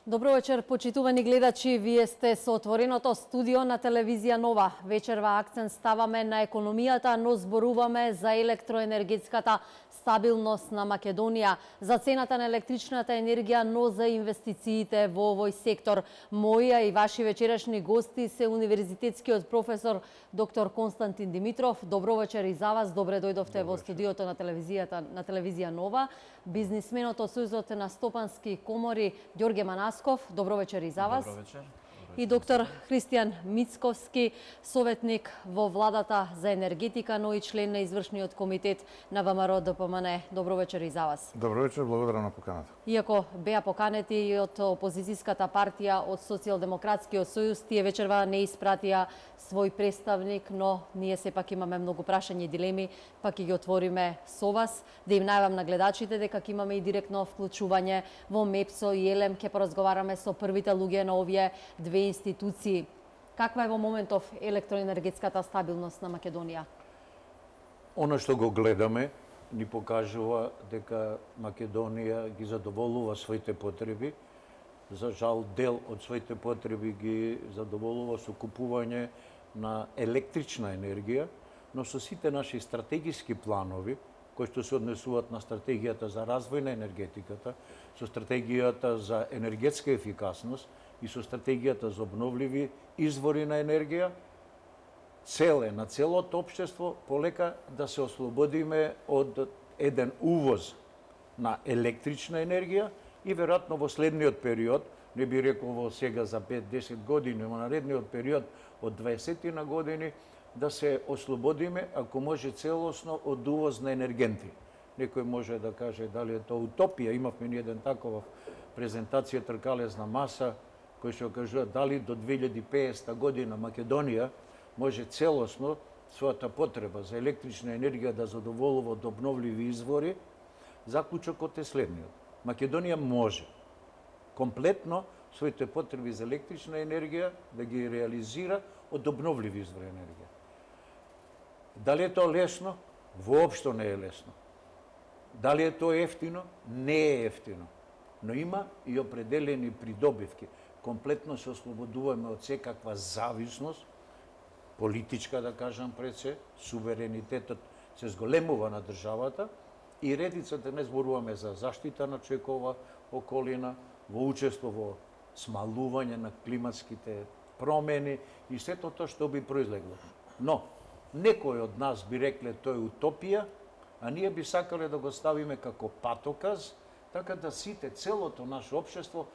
Добро вечер, почитувани гледачи. Вие сте со отвореното студио на телевизија Нова. Вечерва акцент ставаме на економијата, но зборуваме за електроенергетската стабилност на Македонија, за цената на електричната енергија, но за инвестициите во овој сектор. Моја и ваши вечерашни гости се универзитетскиот професор доктор Константин Димитров. Добро вечер и за вас. Добре дојдовте во студиото на телевизија Нова. Бизнисменот од Сојузот на стопански комори Ѓорѓе Манасков. Добро вечер и за вас. Добро вечер. И доктор Христијан Мицковски, советник во владата за енергетика, но и член на извршниот комитет на ВМРО ДПМН. Добро вечер и за вас. Добро вечер, благодарам на поканата. Иако беа поканети и од опозицијската партија, од Социјалдемократскиот сојуз, тие вечерва не испратија свој представник, но ние сепак имаме многу прашања и дилеми, пак ќе ги отвориме со вас, да им најавам на гледачите дека ќе имаме и директно вклучување во МЕПСО и ЕЛЕМ, ќе поразговараме со првите луѓе на овие две институции. Каква е во моментов електроенергетската стабилност на Македонија? Оно што го гледаме ни покажува дека Македонија ги задоволува своите потреби. За жал, дел од своите потреби ги задоволува со купување на електрична енергија, но со сите наши стратегиски планови, кои што се однесуваат на стратегијата за развој на енергетиката, со стратегијата за енергетска ефикасност и со стратегијата за обновливи извори на енергија, цел е на целото општество полека да се ослободиме од еден увоз на електрична енергија и веројатно во следниот период, не би рекол во сега за 5-10 години, но наредниот период од 20 на години, да се ослободиме, ако може целосно, од увоз на енергенти. Некој може да каже дали е тоа утопија. Имавме ни еден такова презентација тркалезна маса, кој што кажува дали до 2050 година Македонија може целосно својата потреба за електрична енергија да задоволува од обновливи извори. Заклучокот е следниот. Македонија може комплетно своите потреби за електрична енергија да ги реализира од обновливи извори енергија. Дали е тоа лесно? Воопшто не е лесно. Дали е тоа ефтино? Не е ефтино. Но има и определени придобивки. Комплетно се ослободуваме од секаква зависност, политичка да кажам пред се, суверенитетот се зголемува на државата и редицата не зборуваме за заштита на човекова околина, во учество во смалување на климатските промени и сето тоа што би произлегло. Но, некој од нас би рекле тоа е утопија, а ние би сакале да го ставиме како патоказ, така да сите, целото наше општество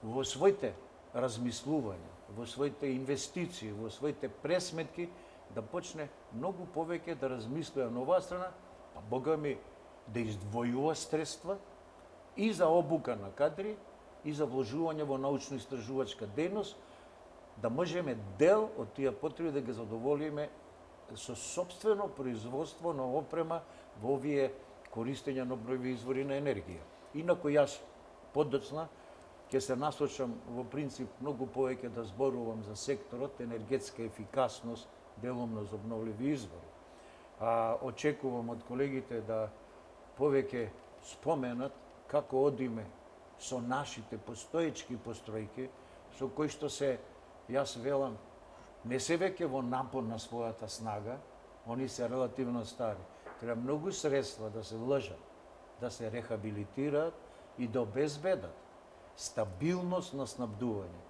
во своите размислувања, во своите инвестиции, во своите пресметки, да почне многу повеќе да размислува на оваа страна, па Бога ми да издвојува средства и за обука на кадри, и за вложување во научно-истражувачка дејност, да можеме дел од тие потреби да ги задоволиме со собствено производство на опрема во овие користење на обновливи извори на енергија. Инаку јас подоцна ќе се насочам во принцип многу повеќе да зборувам за секторот енергетска ефикасност, делумно за обновливи извори. Очекувам од колегите да повеќе споменат како одиме со нашите постоечки постројки, со кои што се, јас велам, не се веќе во напон на својата снага, они се релативно стари. Треба многу средства да се вложат, да се рехабилитираат и да обезбедат стабилност на снабдување.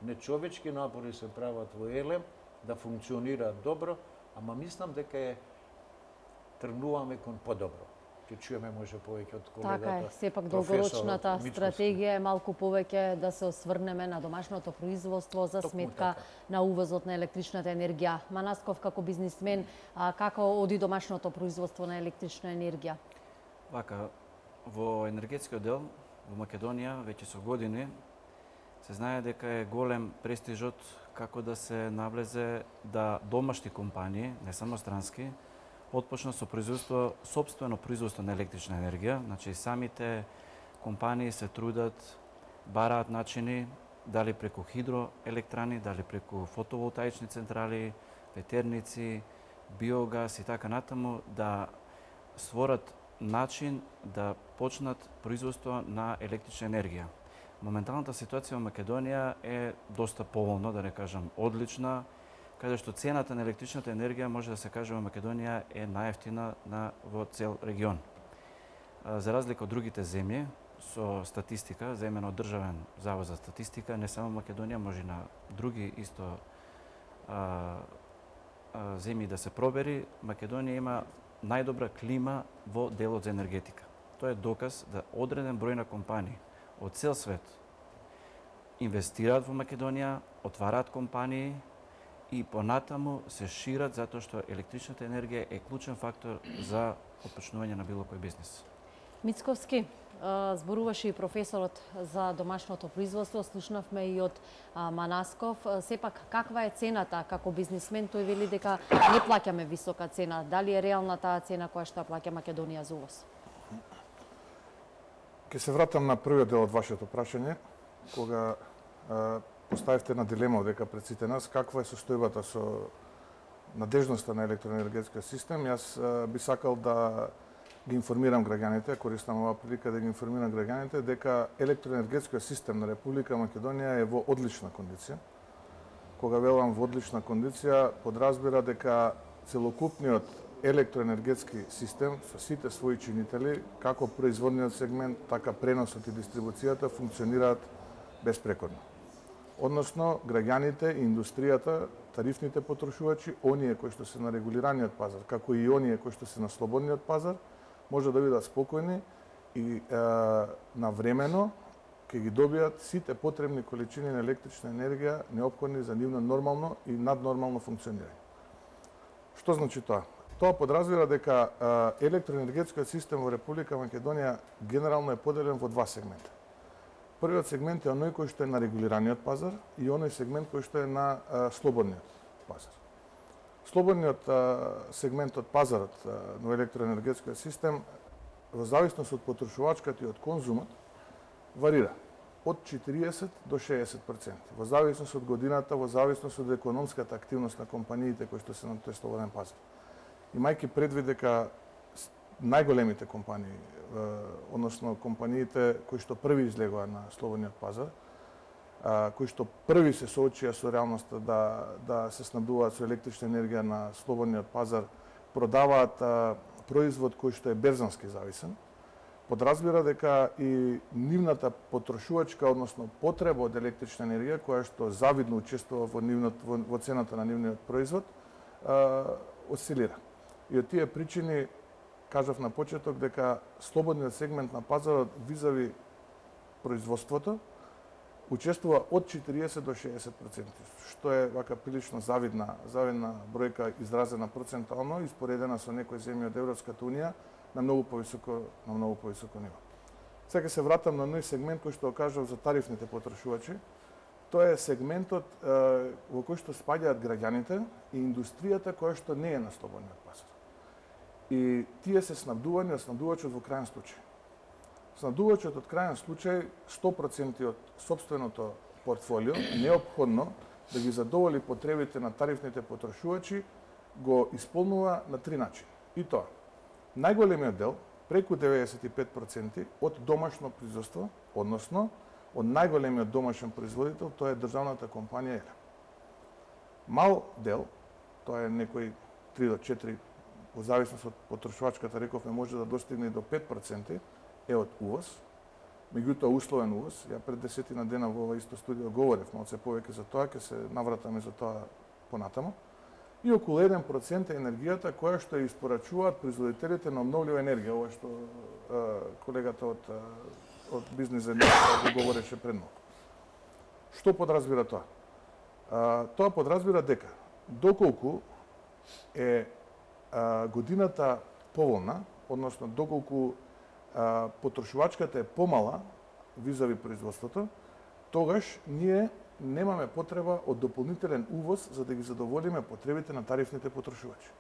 Нечовечки напори се прават во ЕЛЕМ да функционираат добро, ама мислам дека тргнуваме кон подобро. Ќе чуеме може повеќе од колегата. Така е, сепак долгорочната стратегија е малку повеќе да се осврнеме на домашното производство за сметка на увозот на електричната енергија. Манасков, како бизнисмен, како оди домашното производство на електрична енергија? Вака, во енергетскиот дел во Македонија веќе со години се знае дека е голем престижот како да се навлезе да домашни компании, не само странски, отпочна со производство, собствено производство на електрична енергија. Значи, самите компании се трудат, бараат начини, дали преку хидроелектрани, дали преку фотоволтаични централи, ветерници, биогаз и така натаму, да створат начин да почнат производство на електрична енергија. Моменталната ситуација во Македонија е доста поволна, да не кажам одлична, каде што цената на електричната енергија може да се каже во Македонија е најевтина во цел регион. За разлика од другите земји, со статистика, земена од Државен завод за статистика, не само Македонија, може и на други исто земји да се пробери, Македонија има најдобра клима во делот за енергетика. Тоа е доказ да одреден број на компании од цел свет инвестираат во Македонија, отвараат компании и понатаму се шират затоа што електричната енергија е клучен фактор за отпочнување на било кој бизнис. Мицковски, зборуваше и професорот за домашното производство, слушнавме и од Манасков. Сепак, каква е цената како бизнисмен? Тој вели дека не плаќаме висока цена. Дали е реална таа цена која што плаќа Македонија за увоз? Ке се вратам на првиот дел од вашето прашање, кога поставивте на дилема дека пред сите нас каква е состојбата со надежноста на електроенергетскиот систем. Јас би сакал да ги информирам граѓаните, користам оваа прилика да ги информирам граѓаните дека електроенергетскиот систем на Република Македонија е во одлична кондиција. Кога велам во одлична кондиција, подразбира дека целокупниот електроенергетски систем со сите своји чинители, како производниот сегмент, така преносот и дистрибуцијата функционираат безпрекорно. Односно, граѓаните, индустријата, тарифните потрошувачи, оние кои што се на регулираниот пазар, како и оние кои што се на слободниот пазар, може да бидат спокојни и навремено ќе ги добијат сите потребни количини на електрична енергија неопходни за нивно нормално и наднормално функционирање. Што значи тоа? Тоа подразбира дека електроенергетскиот систем во Република Македонија генерално е поделен во два сегмента. Првиот сегмент е оној кој што е на регулираниот пазар и оној сегмент кој што е на слободниот пазар. Слободниот сегмент од пазарот на електроенергетскиот систем, во зависност од потрошувачката и од конзумот, варира од 40 до 60%, во зависност од годината, во зависност од економската активност на компаниите кои што се на тој слободен пазар. Имајќи предвид дека најголемите компании, односно компаниите кои што први излегоа на слободниот пазар, кои што први се соочија со реалноста да се снабдуваат со електрична енергија на слободниот пазар, продаваат производ кој што е берзански зависен, подразбира дека и нивната потрошувачка, односно потреба од електрична енергија, која што завидно учествува во цената на нивниот производ, осцилира. И од тие причини, кажав на почеток, дека слободниот сегмент на пазарот визави производството учествува од 40 до 60%, што е вака прилично завидна бројка изразена процентално и споредена со некои земји од Европската унија на многу повисоко ниво. Сега се вратам на оној сегмент кој што кажав за тарифните потрошувачи. Тоа е сегментот во кој што спаѓаат граѓаните и индустријата која што не е на слободниот пазар. И тие се снабдувани од снабдувачот во крајен случај. Снабдувачот од крајен случај 100% од сопственото портфолио неопходно да ги задоволи потребите на тарифните потрошувачи го исполнува на три начини. И тоа, најголемиот дел, преку 95% од домашно производство, односно од најголемиот домашен производител, тоа е државната компанија ЕЛЕ. Мал дел, тоа е некои 3 до 4, во зависност од потрошувачката, рековме, може да достигне до 5%, е од увоз, меѓутоа условен увоз. Ја пред 10 дена во ова исто студио говорев малце повеќе за тоа, ќе се навратаме за тоа понатаму. И околу 1% е енергијата која што ја испорачуваат производителите на обновлива енергија, ова што колегата од бизнес заедницата го говореше пред малку. Што подразбира тоа? Тоа подразбира дека доколку е годината поволна, односно доколку потрошувачката е помала визави производството, тогаш ние немаме потреба од дополнителен увоз за да ги задоволиме потребите на тарифните потрошувачи.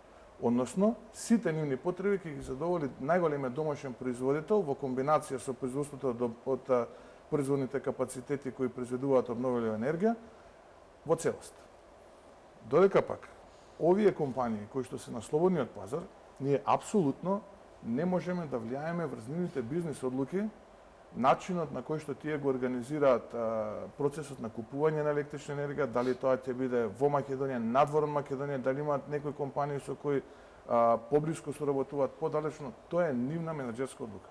Односно, сите нивни потреби ќе ги задоволи најголемиот домашен производител во комбинација со производството од производните капацитети кои произведуваат обновлива енергија во целост. Додека пак, овие компании кои што се на слободниот пазар, ние апсолутно не можеме да влијаеме врз нивните бизнис одлуки начинот на кој што тие го организираат процесот на купување на електрична енергија, дали тоа ќе биде во Македонија, надвор од Македонија, дали имаат некои компании со кои поблиску соработуваат, подалечно, тоа е нивна менаџерска одлука.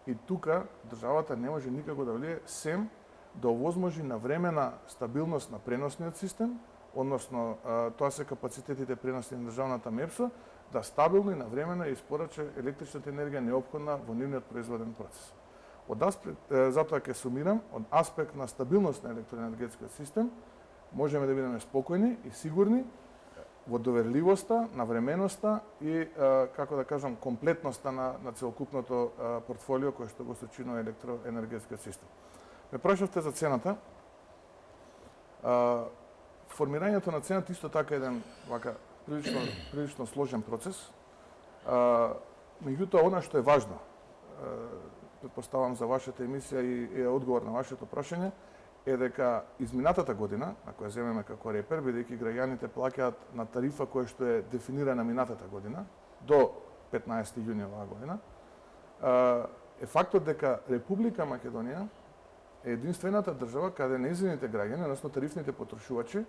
И тука државата не може никако да влие, сем да овозможи навремена стабилност на преносниот систем, односно тоа се капацитетите преносни на државната МЕПСО, да стабилно и навремено испорача електричната енергија неопходна во нивниот производен процес. Затоа ќе сумирам, од аспект на стабилност на електроенергетскиот систем, можеме да бидеме спокојни и сигурни во доверливоста, навременоста и, како да кажам, комплетноста на целокупното портфолио кој што го сочинува електроенергетскиот систем. Ме прашавте за цената. Формирањето на цената исто така еден вака прилично сложен процес. Меѓутоа, она што е важно, претпоставам за вашата емисија и одговор на вашето прашање, е дека изминатата година, ако ја земеме како репер, бидејќи граѓаните плаќаат на тарифа која што е дефинирана минатата година, до 15 јуни оваа година, е фактот дека Република Македонија е единствената држава каде нејзините граѓани, односно тарифните потрошувачи,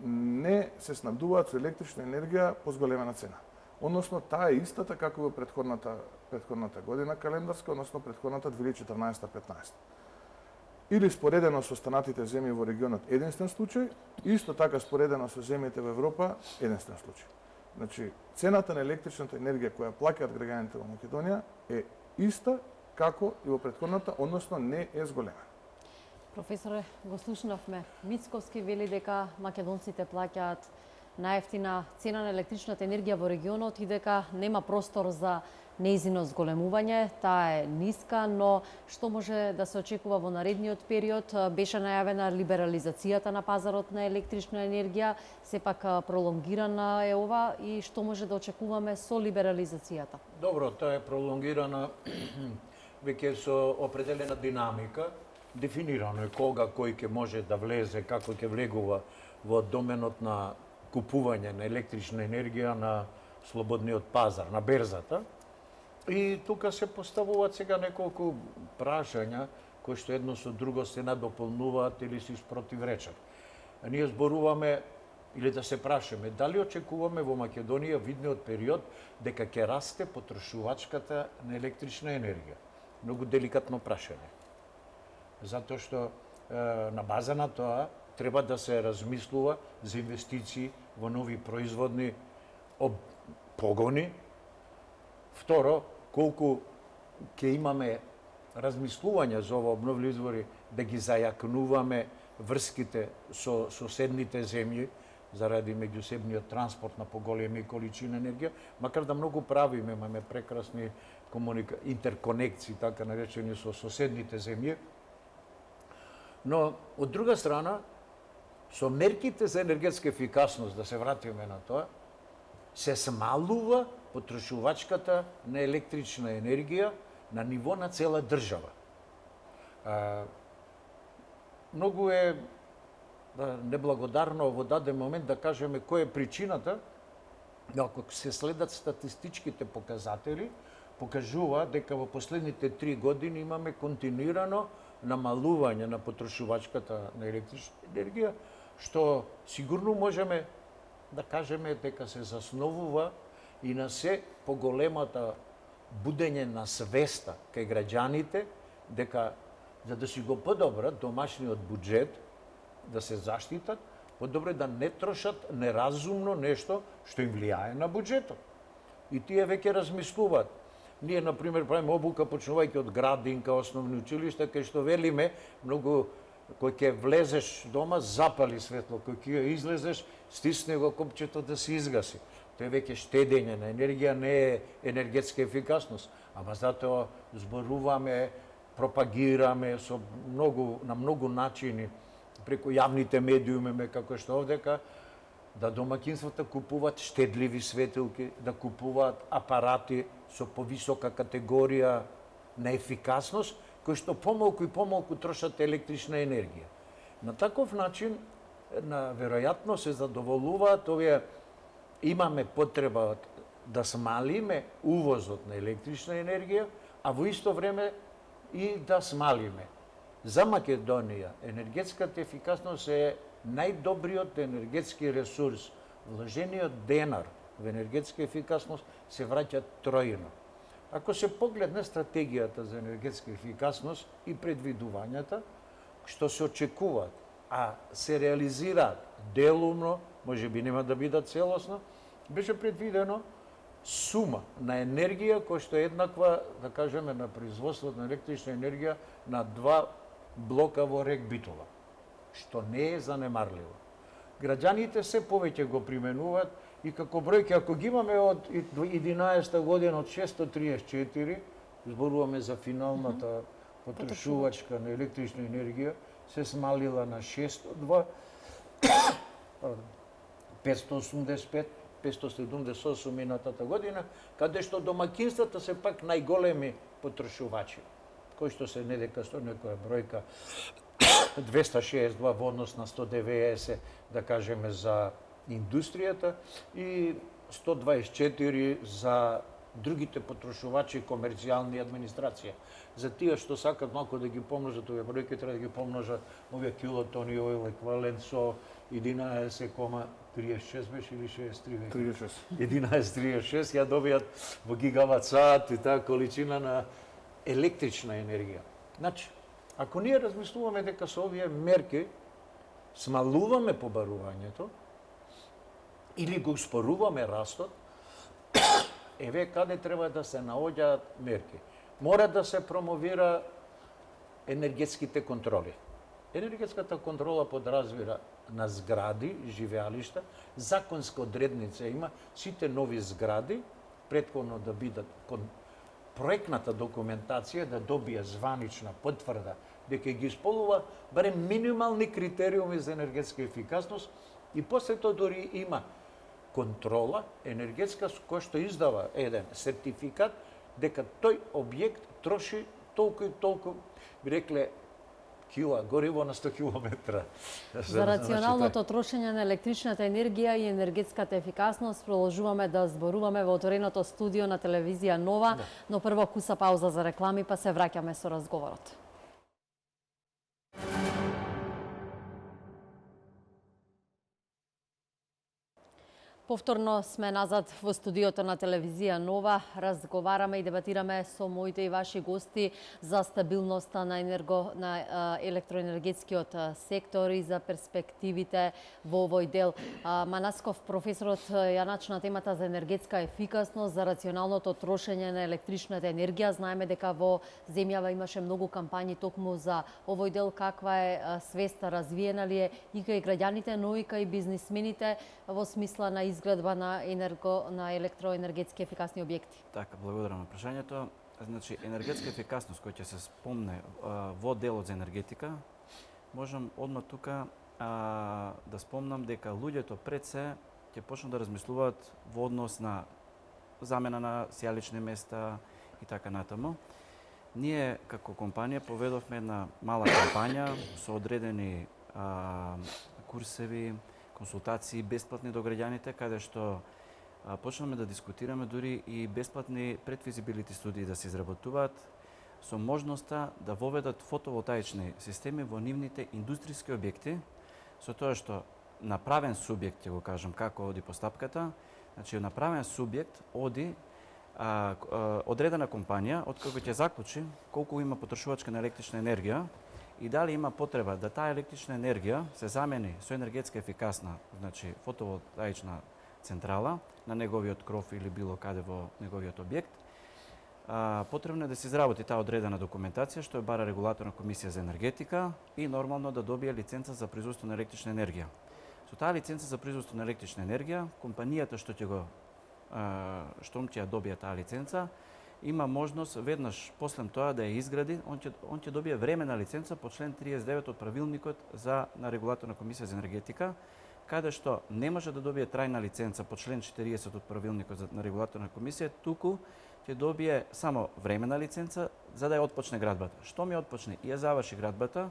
не се снабдуваат со електрична енергија по зголемена цена. Односно, таа е истата како во претходната година календарска, односно претходната 2014-15. Или споредено со останатите земји во регионот единствен случај, исто така споредено со земјите во Европа единствен случај. Значи, цената на електричната енергија која плаќаат граѓаните во Македонија е иста како и во претходната, односно не е зголемена. Професоре, го слушнавме. Мицковски вели дека македонците плаќаат најефтина цена на електричната енергија во регионот и дека нема простор за нејзино зголемување. Таа е ниска, но што може да се очекува во наредниот период? Беше најавена либерализацијата на пазарот на електрична енергија, сепак пролонгирана е ова и што може да очекуваме со либерализацијата? Добро, таа е пролонгирана веќе со определена динамика. Дефинирано е кога кој ќе може да влезе, како ќе влегува во доменот на купување на електрична енергија на слободниот пазар, на берзата. И тука се поставуваат сега неколку прашања кои што едно со друго се надополнуваат или се спротивречат. Ние зборуваме или да се прашаме дали очекуваме во Македонија видниот период дека ќе расте потрошувачката на електрична енергија. Многу деликатно прашање. Затоа што на база на тоа треба да се размислува за инвестиции во нови производни погони. Второ, колку ќе имаме размислување за ова обновливи извори, да ги зајакнуваме врските со соседните земји заради меѓусебниот транспорт на поголеми количини енергија, макар да многу правиме, имаме прекрасни интерконекции, така наречени со соседните земји. Но, од друга страна, со мерките за енергетска ефикасност, да се вратиме на тоа, се смалува потрошувачката на електрична енергија на ниво на цела држава. Многу е неблагодарно во даден момент да кажеме која е причината, но ако се следат статистичките показатели, покажува дека во последните 3 години имаме континуирано намалување на потрошувачката на електрична енергија, што сигурно можеме да кажеме дека се засновува и на се поголемата будење на свеста кај граѓаните дека за да си го подобрат домашниот буџет, да се заштитат, подобре да не трошат неразумно нешто што им влијае на буџетот. И тие веќе размислуваат. Ние, например, правиме обука почнувајќи од градинка, основни училишта, кај што велиме многу кој ќе влезеш дома, запали светло, кој ќе излезеш, стисне го копчето да се изгаси. Тоа е веќе штедење на енергија, не е енергетска ефикасност. Ама затоа зборуваме, пропагираме на многу начини, преку јавните медиуми, како што овдека, да домакинствата купуваат штедливи светилки, да купуваат апарати со повисока категорија на ефикасност, кои што помалку и помалку трошат електрична енергија. На таков начин, веројатно се задоволуваат овие, имаме потреба да смалиме увозот на електрична енергија, а во исто време и да смалиме. За Македонија енергетската ефикасност е најдобриот енергетски ресурс. Вложениот денар во енергетска ефикасност се враќа тројно. Ако се погледне стратегијата за енергетска ефикасност и предвидувањата, што се очекуваат, а се реализираат делумно, можеби нема да бидат целосно, беше предвидено сума на енергија која што е еднаква, да кажеме, на производството на електрична енергија на 2 блока во Рек Битола, што не е занемарливо. Граѓаните се повеќе го применуваат и како бројки, ако ги имаме од 11 година од 634, зборуваме за финалната потрошувачка на електрична енергија, се смалила на 602, 585, 578 минатата година, каде што домакинствата се пак најголеми потрошувачи, кои што се не дека што некоја бројка 262 во однос на 190, да кажеме, за индустријата и 124 за другите потрошувачи, комерцијални администрација. За тие што сакат малку да ги помножат овие бројки, треба да ги помножат овие килотони оил еквивалент со 11,36 беше или 63 веќе? 36. 11,36 ја добијат во гигават саат и таа количина на електрична енергија. Значи, ако ние размислуваме дека со овие мерки смалуваме побарувањето или го успоруваме растот, еве каде треба да се наоѓаат мерки. Мора да се промовира енергетските контроли. Енергетската контрола подразбира на згради, живеалишта, законска одредница има сите нови згради претходно да бидат проектната документација да добие званична потврда дека ги исполнува барем минимални критериуми за енергетска ефикасност и после тоа дори има контрола енергетска која што издава еден сертификат дека тој објект троши толку и толку, би рекле, кила гориво на 100 километра. За рационалното трошење на електричната енергија и енергетската ефикасност продолжуваме да зборуваме во отвореното студио на телевизија Нова, но прво куса пауза за реклами, па се враќаме со разговорот. Повторно сме назад во студиото на телевизија Нова. Разговараме и дебатираме со моите и ваши гости за стабилноста на електроенергетскиот сектор и за перспективите во овој дел. Манасков, професорот ја начна темата за енергетска ефикасност, за рационалното трошење на електричната енергија. Знаеме дека во земјава имаше многу кампањи токму за овој дел. Каква е свеста, развиена ли е и кај граѓаните, но и кај бизнисмените во смисла на изградба на електроенергетски ефикасни објекти? Така, благодарам на прашањето. Значи, енергетска ефикасност која ќе се спомне во делот за енергетика, можам одма тука да спомнам дека луѓето пред се ќе почнат да размислуваат во однос на замена на сијалични места и така натаму. Ние како компанија поведовме една мала кампања со одредени курсеви, консултации бесплатни до граѓаните, каде што почнаме да дискутираме дури и бесплатни предфизибилити студии да се изработуваат со можноста да воведат фотоволтаични системи во нивните индустријски објекти, со тоа што направен субјект, ќе го кажам како оди постапката, значи направен субјект оди одредена компанија, откако ќе заклучи колку има потрошувачка на електрична енергија и дали има потреба да таа електрична енергија се замени со енергетска ефикасна, значи фотоволтаична централа на неговиот кров или било каде во неговиот објект, потребно е да се изработи таа одредена документација што е бара регулаторна комисија за енергетика и нормално да добие лиценца за производство на електрична енергија. Со таа лиценца за производство на електрична енергија, компанијата што ќе ја добие таа лиценца, има можност веднаш после тоа да ја изгради, он ќе добие времена лиценца по член 39 од правилникот на регулаторна комисија за енергетика, каде што не може да добие трајна лиценца по член 40 од правилникот на регулаторна комисија, туку ќе добие само времена лиценца за да ја отпочне градбата. Што ми отпочне и ја заврши градбата,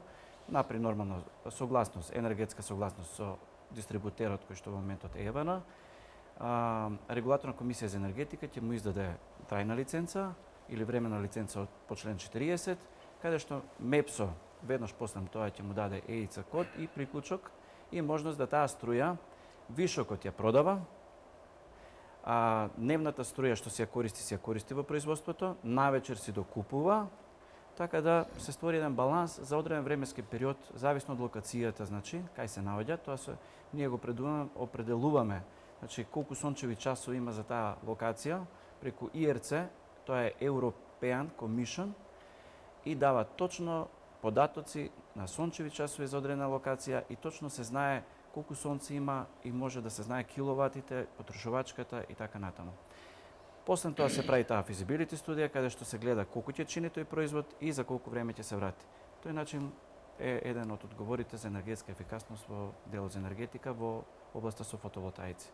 напри нормално согласност, енергетска согласност со дистрибутерот кој што во моментот е ЕВН, регулаторна комисија за енергетика ќе му издаде трајна лиценца или времена лиценца по член 40 каде што МЕПСО веднаш после тоа ќе му даде ЕИЦ код и приклучок и можност да таа струја вишокот ја продава, а дневната струја што се ја користи во производството, навечер си докупува, така да се створи еден баланс за одреден временски период, зависно од локацијата, значи, кај се наоѓа, тоа се ние го определуваме, значи колку сончеви часови има за таа локација преку ИРЦ, тоа е European Commission, и дава точно податоци на сончеви часови за одредена локација и точно се знае колку сонце има и може да се знае киловатите, потрошувачката и така натаму. После тоа се прави таа feasibility студија каде што се гледа колку ќе чини тој производ и за колку време ќе се врати. Тој начин е еден од одговорите за енергетска ефикасност во делот за енергетика во областа со фотоволтаици.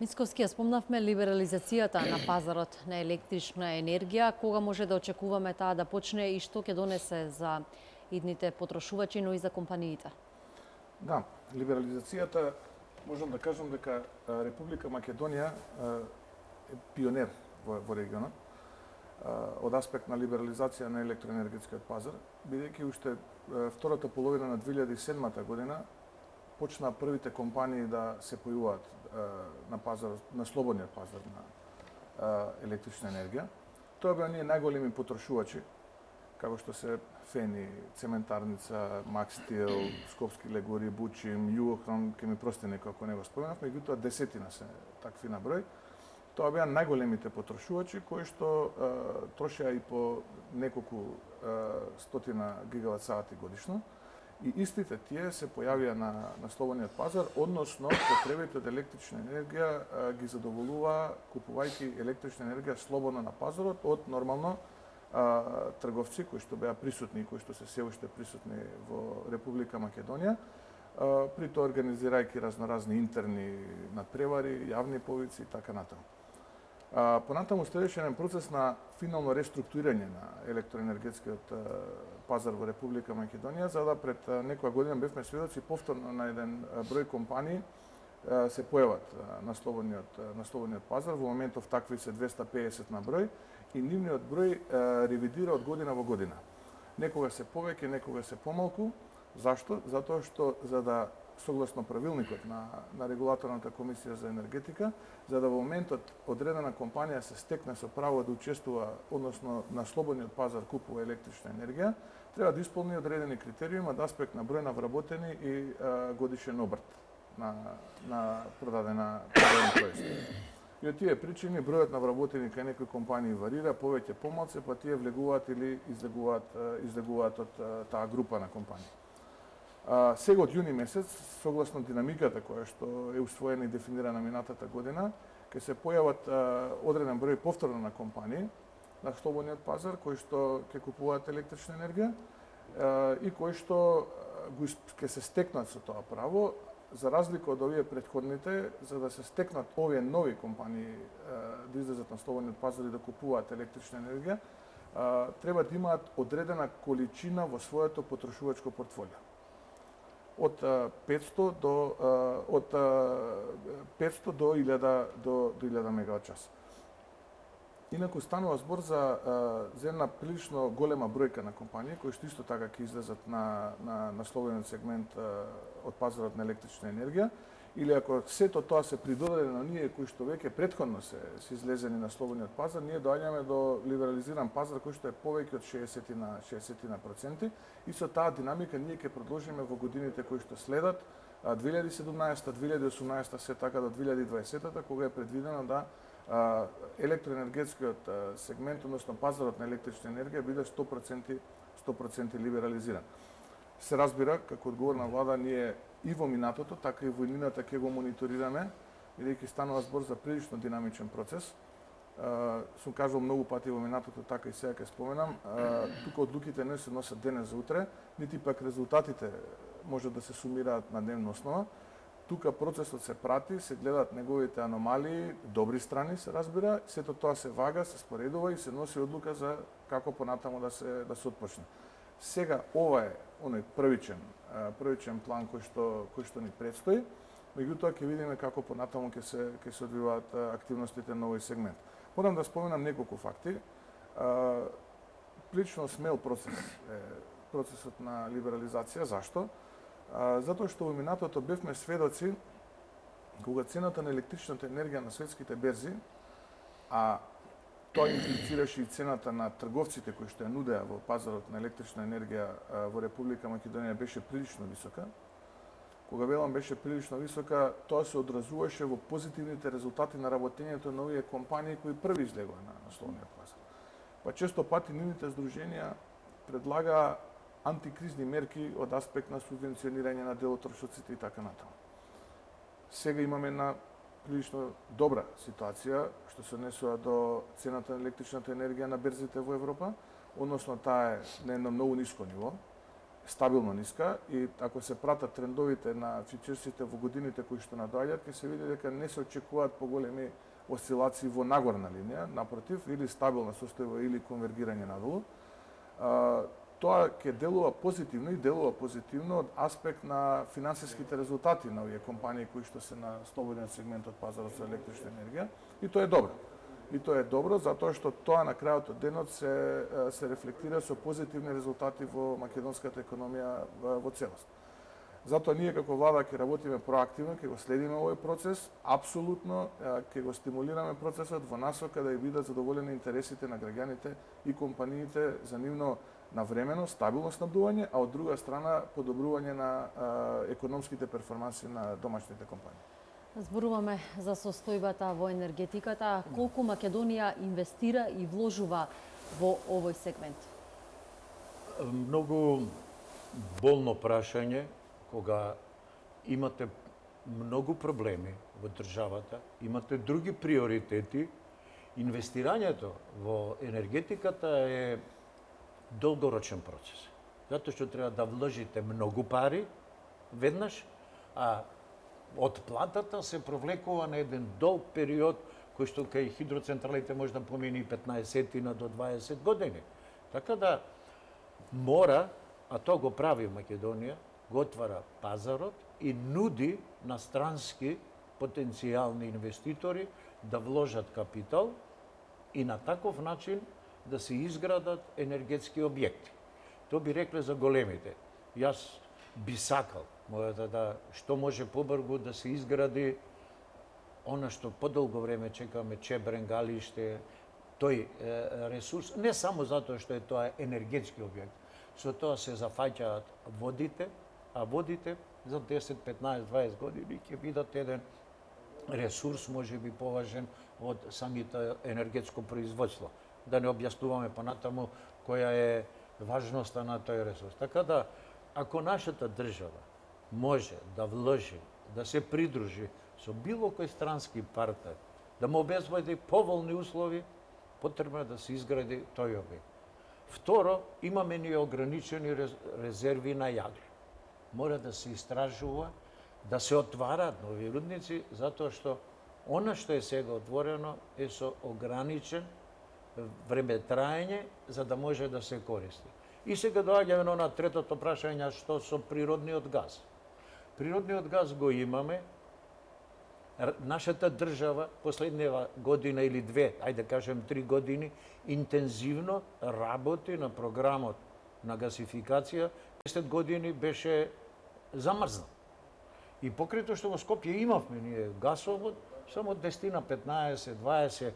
Мицковски, ја спомнавме либерализацијата на пазарот на електрична енергија. Кога може да очекуваме таа да почне и што ќе донесе за идните потрошувачи, но и за компаниите? Да, либерализацијата, можам да кажам дека Република Македонија е пионер во регионот од аспект на либерализација на електроенергетскиот пазар, бидејќи уште втората половина на 2007 година почнаа првите компании да се појавуваат на пазарот, на слободниот пазар на електрична енергија. Тоа беа ние најголеми потрошувачи, како што се Фени, Цементарница, Макстил, Скопски легури, Бучим, Јуохром, ке ми прости некој ако не го споменав, меѓутоа десетина се такви на број. Тоа беа најголемите потрошувачи кои што трошеа и по неколку стотина гигават сати годишно. И истите тие се појавија на слободниот пазар, односно потребите од електрична енергија ги задоволува купувајќи електрична енергија слободно на пазарот од нормално трговци кои што беа присутни и кои што се се уште присутни во Република Македонија, при тоа организирајќи разноразни интерни надпревари, јавни повици и така натаму. Понатаму следеше еден процес на финално реструктурирање на електроенергетскиот пазар во Република Македонија, за да пред некоја година бевме сведоци повторно на еден број компании се појават на слободниот пазар. Во моментов такви се 250 на број и нивниот број ревидира од година во година. Некога се повеќе, некога се помалку. Зашто? Затоа што за да согласно правилникот на регулаторната комисија за енергетика, за да во моментот одредена компанија се стекне со право да учествува, односно на слободниот пазар купува електрична енергија, треба да исполни одредени критериуми од аспект на број на вработени и годишен обрт на продаден производ. И од тие причини бројот на вработени кај некои компании варира, повеќе помалку, па тие влегуваат или излегуваат од таа група на компании. Сега од јуни месец, согласно динамиката која што е усвоена и дефинирана минатата година, ќе се појават одреден број повторно на компании на слободниот пазар кои што ќе купуваат електрична енергија и кои што ќе се стекнат со тоа право, за разлика од овие претходните, за да се стекнат овие нови компании да излезат на слободниот пазар и да купуваат електрична енергија, треба да имаат одредена количина во своето потрошувачко портфолио. Од 500 до 1000 мегават час. Инаку станува збор за една прилично голема бројка на компании кои што исто така ќе излезат на слободен сегмент од пазарот на електрична енергија, или ако сето тоа се придодаде на ние кои што веќе претходно се излезени на слободниот пазар, ние доаѓаме до либерализиран пазар кој што е повеќе од 60% и со таа динамика ние ќе продолжиме во годините кои што следат, 2017, 2018, се така до 2020, кога е предвидено да електроенергетскиот сегмент, односно пазарот на електрична енергија биде 100% либерализиран. Се разбира, како одговорна влада, ние и во минатото, така и во иднината ќе го мониторираме, бидејќи станува збор за прилично динамичен процес. Сум кажал многу пати во минатото, така и сега ќе споменам, тука одлуките не се носат денес за утре, нити пак резултатите може да се сумираат на дневна основа. Тука процесот се прати, се гледат неговите аномалии, добри страни се разбира, сето тоа се вага, се споредува и се носи одлука за како понатаму да се отпочне. Сега ова е оној првичен план кој што ни предстои, меѓутоа ќе видиме како понатаму ќе се одвиваат активностите на овој сегмент. Морам да споменам неколку факти. прилично смел процес процесот на либерализација. Зашто? Затоа што во минатото бевме сведоци кога цената на електричната енергија на светските берзи, а тоа имплицираше и цената на трговците кои што ја нудеа во пазарот на електрична енергија во Република Македонија беше прилично висока. Кога велам беше прилично висока, тоа се одразуваше во позитивните резултати на работењето на овие компании кои први излегоа на насловниот пазар. Па често пати нивните здруженија предлага антикризни мерки од аспект на субвенционирање на делотрошоците и така натаму. Сега имаме една прилично добра ситуација што се однесува до цената на електричната енергија на берзите во Европа, односно таа е на едно многу ниско ниво, стабилно ниска, и ако се пратат трендовите на фьючерсите во годините кои што надоаѓаат, ќе се види дека не се очекуваат поголеми осцилации во нагорна линија, напротив, или стабилна состојба или конвергирање надолу. Тоа ќе делува позитивно и делува позитивно од аспект на финансиските резултати на овие компании кои што се на слободен сегмент од пазарот за електрична енергија, и тоа е добро. И тоа е добро затоа што тоа на крајот од денот се рефлектира со позитивни резултати во македонската економија во целост. Затоа ние како влада ќе работиме проактивно, ќе го следиме овој процес, апсолутно ќе го стимулираме процесот во насока да ја бидат задоволени интересите на граѓаните и компаниите за нивно навремено, стабилно снабдување, а од друга страна подобрување на економските перформанси на домашните компании. Зборуваме за состојбата во енергетиката. Колку Македонија инвестира и вложува во овој сегмент? Многу болно прашање кога имате многу проблеми во државата, имате други приоритети. Инвестирањето во енергетиката е долгорочен процес. Затоа што треба да вложите многу пари веднаш, а отплатата се провлекува на еден долг период кој што кај хидроцентралите може да помине 15 до 20 години. Така да мора, а тоа го прави Македонија, го отвара пазарот и нуди на странски потенцијални инвеститори да вложат капитал и на таков начин да се изградат енергетски објекти. Тоа би рекле за големите. Јас би сакал да што може побрзо да се изгради она што подолго време чекаме, Чебрен, Галиште, тој ресурс, не само затоа што е тоа енергетски објект, со тоа се зафаќаат водите, а водите за 10, 15, 20 години ќе бидат еден ресурс може би поважен од самите енергетско производство. Да не објаснуваме понатаму која е важноста на тој ресурс. Така да, ако нашата држава може да вложи, да се придружи со било кој странски партнер, да му обезбеди поволни услови, потребно е да се изгради тој објект. Второ, имаме ние ограничени резерви на јагле. Мора да се истражува, да се отвараат нови рудници, затоа што она што е сега отворено е со ограничен време траење за да може да се користи. И сега доаѓаме на третото прашање, што со природниот газ. Природниот газ го имаме. Нашата држава последнава година или две, ајде кажем 3 години, интензивно работи на програмот на гасификација. 10 години беше замрзнат. И покрај тоа што во Скопје имавме ние гасовод, само 10, 15, 20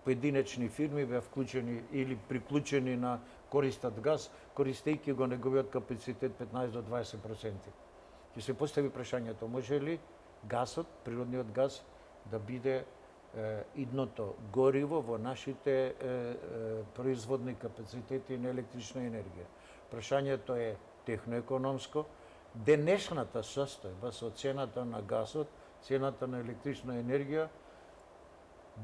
поединечни фирми беа вклучени или приклучени на користат газ, користејќи го неговиот капацитет 15 до 20%. Ќе се постави прашањето, може ли гасот, природниот газ, да биде идното гориво во нашите производни капацитети на електрична енергија? Прашањето е техноекономско. Денешната состојба со цената на гасот, цената на електрична енергија,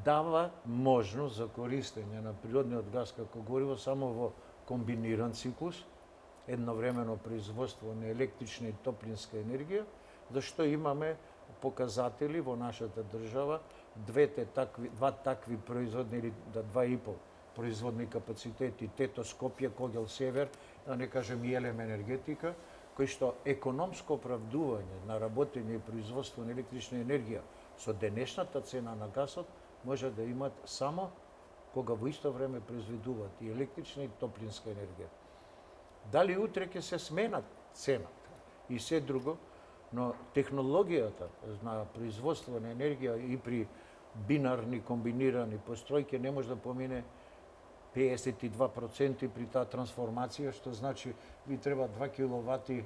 дава можност за користење на природниот газ како гориво само во комбиниран циклус, едновремено производство на електрична и топлинска енергија, зашто имаме показатели во нашата држава, два такви производни или 2,5 производни капацитети, Тето, Скопје, Когел, Север, да не кажем и Елем енергетика, кои што економско оправдување на работење и производство на електрична енергија со денешната цена на гасот може да имат само кога во исто време произведуваат и електрична и топлинска енергија. Дали утре ќе се сменат цената и се друго, но технологијата на производство на енергија и при бинарни комбинирани постројки не може да помине 52% при таа трансформација, што значи ви треба 2 киловати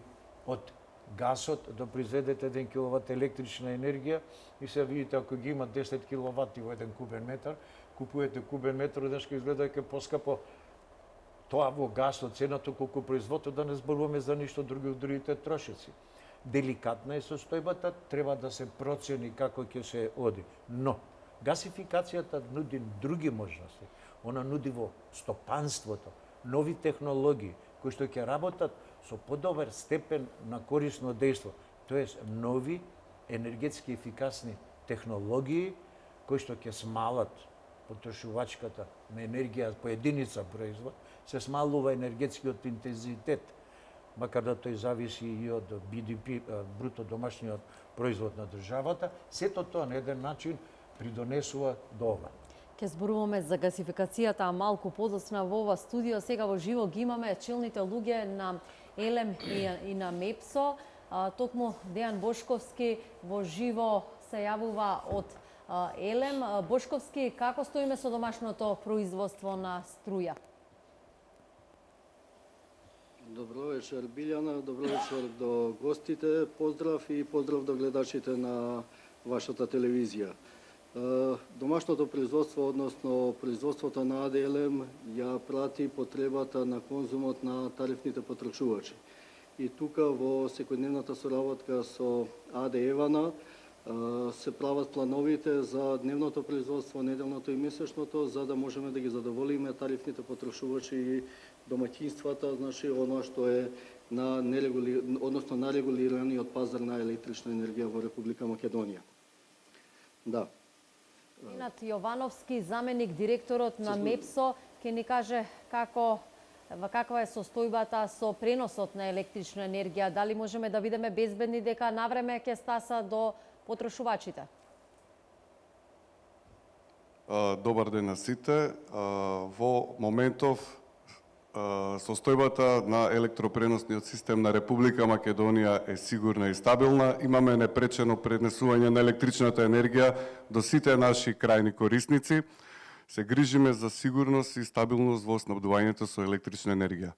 од гасот да произведете 1 киловат електрична енергија и се видите ако ги има 10 киловати во 1 кубен метар, купувате кубен метар, денешка изгледа дека поскапо тоа во гасот цената колку производство, да не зборуваме за ништо друго од другите трошици. Деликатна е состојбата, треба да се процени како ќе се оди. Но гасификацијата нуди други можности. Она нуди во стопанството нови технологии кои што ќе работат со подобар степен на корисно дејство, тоест нови енергетски ефикасни технологии кои што ќе смалат потрошувачката на енергија по единица производ, се смалува енергетскиот интензитет, макар да тој зависи и од BDP, бруто домашниот производ на државата, сето тоа на еден начин придонесува до ова. Ке зборуваме за гасификацијата, а малку подоцна во ова студио. Сега во живо ги имаме челните луѓе на ЕЛЕМ и на МЕПСО. Токму Дејан Бошковски во живо се јавува од ЕЛЕМ. Бошковски, како стоиме со домашното производство на струја? Добро вечер, Билјана, добро вечер до гостите, поздрав и поздрав до гледачите на вашата телевизија. Домашното производство, односно производството на АДЛМ, ја прати потребата на конзумот на тарифните потрошувачи. И тука во секојдневната соработка со АД Евана се прават плановите за дневното производство, неделното и месечното, за да можеме да ги задоволиме тарифните потрошувачи и домаќинствата, значи оно што е на регулираниот пазар на електрична енергија во Република Македонија. Да. Ренат Јовановски, заменик директорот на МЕПСО, ќе ни каже каква е состојбата со преносот на електрична енергија. Дали можеме да бидеме безбедни дека навреме ќе стаса до потрошувачите? Добар ден на сите. Во моментов состојбата на електропреносниот систем на Република Македонија е сигурна и стабилна. Имаме непречено пренесување на електричната енергија до сите наши крајни корисници. Се грижиме за сигурност и стабилност во снабдувањето со електрична енергија.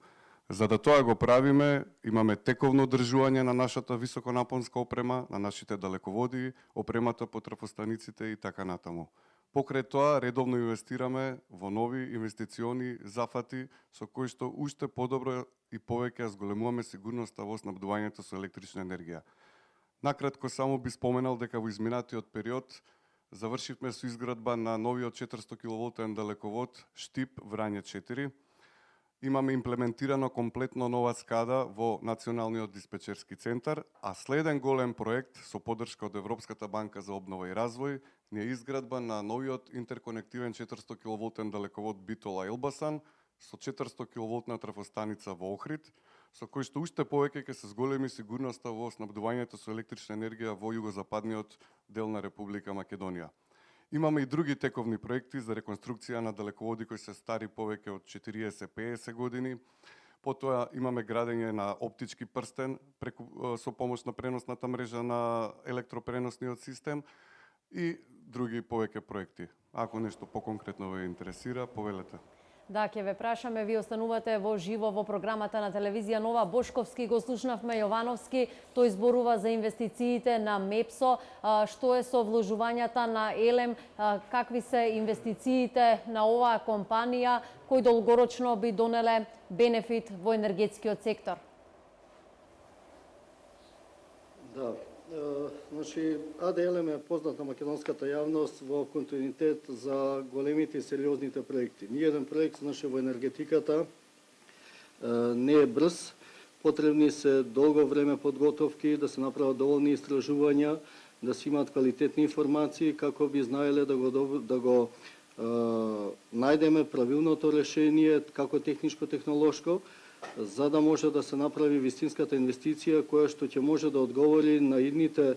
За да тоа го правиме, имаме тековно одржување на нашата високонапонска опрема, на нашите далеководи, опремата по трафостаниците и така натаму. Покрај тоа, редовно инвестираме во нови инвестициони зафати со кои што уште подобро и повеќе зголемуваме сигурноста во снабдувањето со електрична енергија. Накратко само би споменал дека во изминатиот период завршивме со изградба на новиот 400 киловолтен далековод Штип Врање 4. Имаме имплементирано комплетно нова скада во Националниот диспечерски центар, а следен голем проект со поддршка од Европската банка за обнова и развој не е изградба на новиот интерконективен 400 киловолтен далековод Битола Елбасан со 400 киловолтна трафостаница во Охрид, со кој што уште повеќе ќе се зголеми сигурноста во снабдувањето со електрична енергија во југозападниот дел на Република Македонија. Имаме и други тековни проекти за реконструкција на далеководи кои се стари повеќе од 40-50 години. Потоа имаме градење на оптички прстен со помош на преносната мрежа на електропреносниот систем и други повеќе проекти. Ако нешто поконкретно ве интересира, повелете. Да, ќе ве прашаме, ви останувате во живо во програмата на телевизија Нова. Бошковски го слушнавме, Јовановски, тој зборува за инвестициите на МЕПСО, што е со вложувањата на ЕЛЕМ, какви се инвестициите на оваа компанија, кои долгорочно би донеле бенефит во енергетскиот сектор? Да, значи АДЛМ е познат на македонската јавност во континуитет за големите и сериозните проекти. Ниеден проект значи во енергетиката не е брз, потребни се долго време подготовки, да се направат доволни истражувања, да се имаат квалитетни информации како би знаеле да го најдеме правилното решение како техничко-технолошко, за да може да се направи вистинската инвестиција која што ќе може да одговори на идните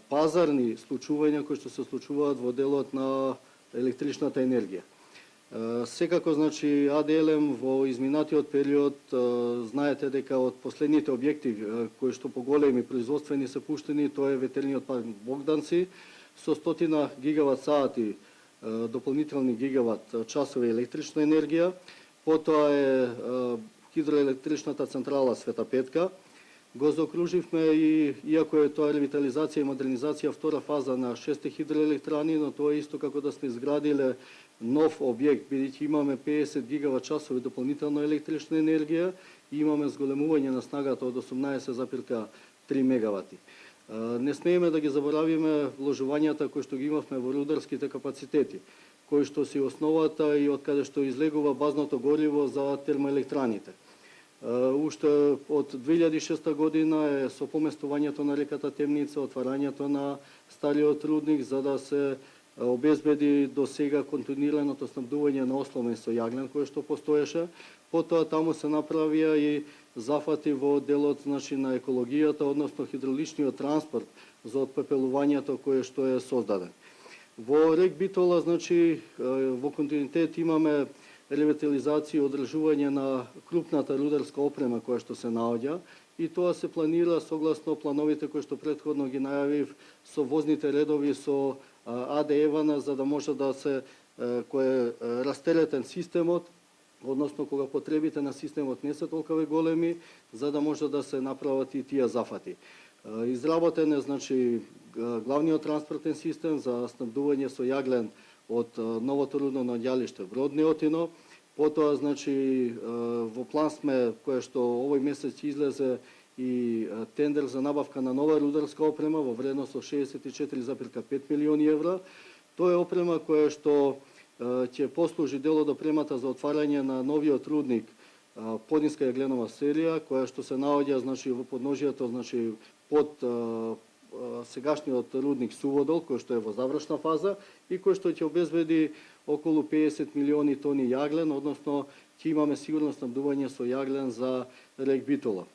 пазарни случувања кои што се случуваат во делот на електричната енергија. Секако, значи, АДЛМ во изминатиот период, знаете дека од последните објекти кои што поголеми производствени се пуштени, тоа е ветерниот парк Богданци со 100 гигават сати дополнителни гигават часови електрична енергија. Потоа е хидроелектричната централа Света Петка. Го заокруживме и, иако е тоа ревитализација и модернизација втора фаза на 6 хидроелектрани, но тоа е исто како да сме изградиле нов објект, бидејќи имаме 50 гигават часови дополнителна електрична енергија и имаме зголемување на снагата од 18,3 мегавати. Не смееме да ги заборавиме вложувањата кои што ги имавме во рударските капацитети, кои што се основата и од каде што излегува базното гориво за термоелектраните. Уште од 2006 година е со поместувањето на реката Темница, отварањето на стариот рудник за да се обезбеди до сега континуираното снабдување на Осломен со јаглен кој што постоеше. Потоа таму се направија и зафати во делот, значи, на екологијата, односно хидравличниот транспорт за отпепелувањето кое што е создаден. Во рек Битола, значи, во континуитет имаме ревитализација и одржување на крупната рударска опрема која што се наоѓа и тоа се планира согласно плановите кои што претходно ги најавив со возните редови со АД Евана, за да може да се кој е растеретен системот, односно кога потребите на системот не се толку големи, за да може да се направат и тие зафати. Изработен е, значи, главниот транспортен систем за снабдување со јаглен од новото рудно наоѓалиште Бродни Отино. Потоа, значи, во план сме, кое што овој месец излезе и тендер за набавка на нова рударска опрема во вредност од 64,5 милиони евра. Тоа е опрема која што ќе послужи дел од опремата за отварање на новиот рудник Подинска јагленова серија, која што се наоѓа, значи, во подножието, значи, под сегашниот рудник Суводол, кој што е во завршна фаза и кој што ќе обезбеди околу 50 милиони тони јаглен, односно ќе имаме сигурно снабдување со јаглен за рек Битола.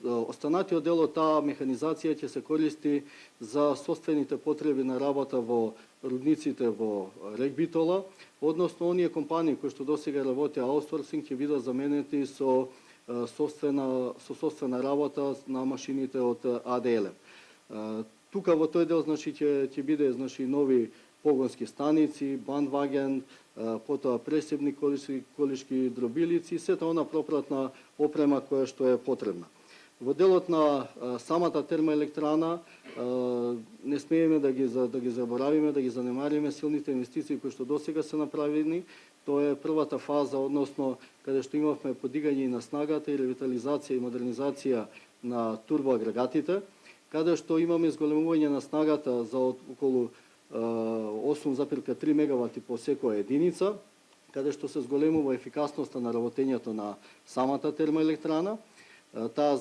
Останатиот дел од таа механизација ќе се користи за собствените потреби на работа во рудниците во рек Битола, односно оние компании кои што досега работеа аутсорсинг ќе бидат заменети со собствена работа на машините од АДЛ. Тука во тој дел, значи, ќе биде, значи, нови погонски станици, бандваген, потоа пресебни колишки дробилици, сета она пропратна опрема која што е потребна. Во делот на самата термоелектрана не смееме да ги заборавиме, да ги занемариме силните инвестиции кои што досега се направени. Тоа е првата фаза, односно каде што имавме подигање на снагата и ревитализација и модернизација на турбоагрегатите, каде што имаме зголемување на снагата за околу 8,3 мегавати по секоја единица, каде што се зголемува ефикасноста на работењето на самата термоелектрана. Таа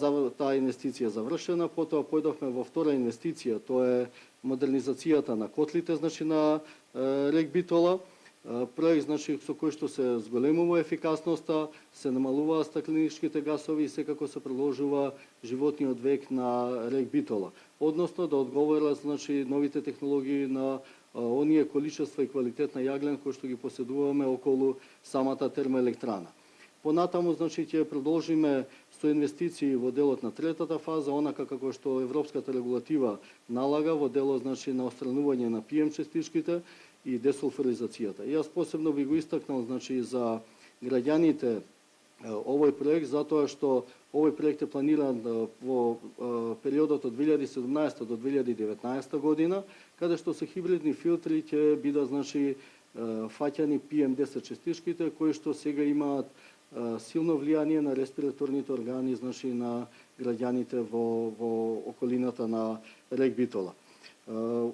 инвестиција завршена, потоа појдовме во втора инвестиција, тоа е модернизацијата на котлите, значи, на рек Битола. Проект, значи, со кој што се зголемува ефикасноста, се намалуваат стакленичките гасови и секако се продолжува животниот век на рек Битола. Односно да одговора, значи, новите технологии на оние количества и квалитет на јаглен кои што ги поседуваме околу самата термоелектрана. Понатаму, значи, ќе продолжиме со инвестиции во делот на третата фаза, онака како што европската регулатива налага во делот, значи, на отстранување на PM частичките и десулфуризацијата. Јас посебно би го истакнал, значи, за граѓаните овој проект, затоа што овој проект е планиран во периодот од 2017 до 2019 година, каде што со хибридни филтри ќе бидат, значи, фаќани PM10 частичките кои што сега имаат силно влијание на респираторните органи, значи, на граѓаните во околината на рек Битола.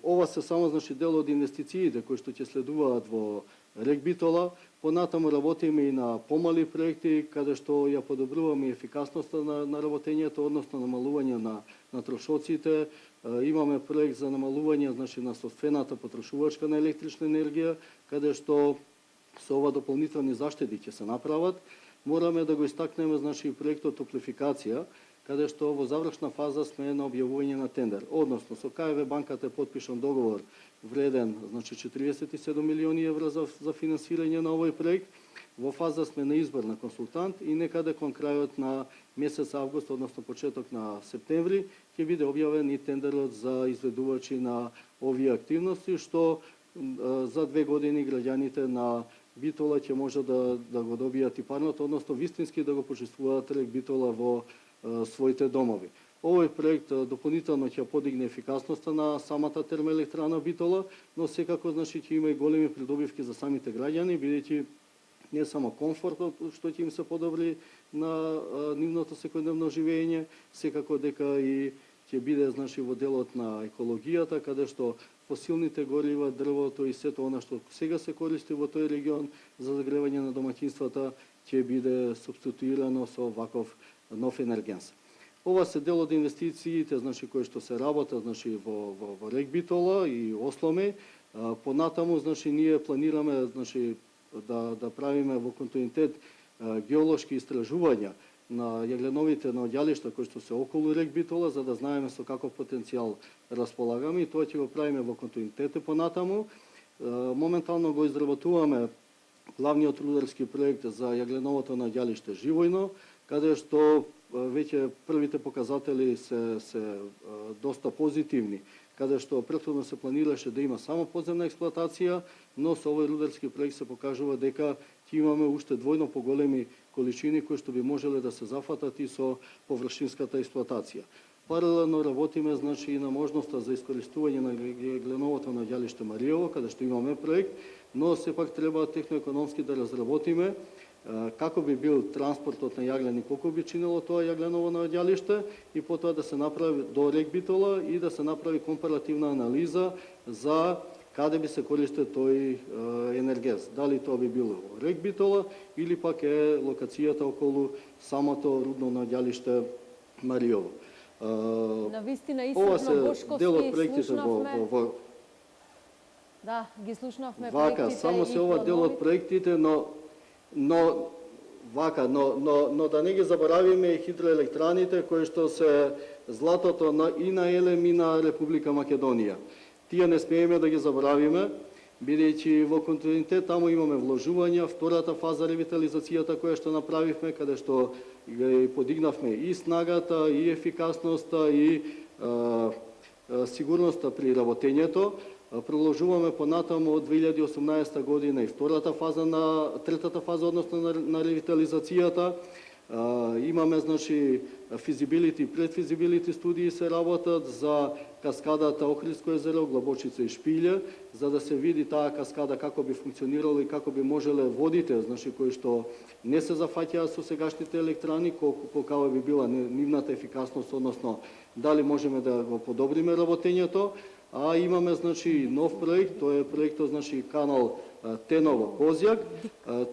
Ова се само, значи, дел од инвестициите кои што ќе следуваат во рек Битола. Понатаму работиме и на помали проекти каде што ја подобруваме ефикасноста на работењето, односно намалување на трошоците. Имаме проект за намалување, значи, на собствената потрошувачка на електрична енергија, каде што со ова дополнителни заштеди ќе се направат. Мораме да го истакнеме, значи, проектот топлификација, каде што во завршна фаза сме на објавување на тендер. Односно, со КФВ банката е потпишан договор вреден, значи 47 милиони евра за финансирање на овој проект. Во фаза сме на избор на консултант и некаде кон крајот на месец август, односно почеток на септември, ќе биде објавен и тендерот за изведувачи на овие активности, што за 2 години граѓаните на Битола ќе може да го добијат и парното, односно вистински да го почувствуваат рек Битола во своите домови. Овој проект дополнително ќе подигне ефикасноста на самата термоелектрана Битола, но секако значи ќе има и големи придобивки за самите граѓани, бидејќи не само комфортот што ќе им се подобри на нивното секојдневно живење, секако дека и ќе биде значи во делот на екологијата, каде што фосилните горива, дрвото и сето она што сега се користи во тој регион за загревање на домаќинствата ќе биде субституирано со ваков нов енергенс. Ова се дел од инвестициите значи кои што се работат значи во рек Битола и Осломе. Понатаму значи ние планираме значи да правиме во континуитет геолошки истражувања на јагленовите наоѓалишта кои што се околу рек Битола, за да знаеме со каков потенцијал располагаме, и тоа ќе го правиме во континуитет понатаму. Моментално го изработуваме главниот рударски проект за јагленовото наоѓалиште Живојно, каде што веќе првите показатели се доста позитивни, каде што претходно се планираше да има само подземна експлоатација, но со овој рударски проект се покажува дека ќе имаме уште двојно поголеми количини кои што би можеле да се зафатат и со површинската експлоатација. Паралелно работиме значи и на можноста за искористување на јагленовото наоѓалиште Маријево, каде што имаме проект, но сепак треба техноекономски да разработиме како би бил транспортот на јаглен и колку би чинело тоа јагленово наоѓалиште и потоа да се направи до рек Битола и да се направи компаративна анализа за каде би се користел тој енергез. Дали тоа би било во рек Битола или пак е локацијата околу самото рудно наоѓалиште Маријово. Навистина исцрпно Бошковски слушнавме. Да, ги слушнавме проектите. Вака, само се ова дел од проектите, но да не ги заборавиме и хидроелектраните кои што се златото и на Елем и на Република Македонија. Тие не смееме да ги заборавиме, бидејќи во континуитет таму имаме вложувања, втората фаза ревитализацијата која што направивме, каде што ги подигнавме и снагата, и ефикасноста, и сигурноста при работењето. Продолжуваме понатаму од 2018 година и третата фаза односно на ревитализацијата. Имаме значи физибилити, предфизибилити студии се работат за каскадата Охридско езеро, Глабочица и Шпилје, за да се види таа каскада како би функционирала и како би можеле водите, значи кои што не се зафаќаат со сегашните електрани, колкава би била нивната ефикасност, односно дали можеме да го подобриме работењето. А имаме значи нов проект, тоа е проектот значи канал Теново Козјак.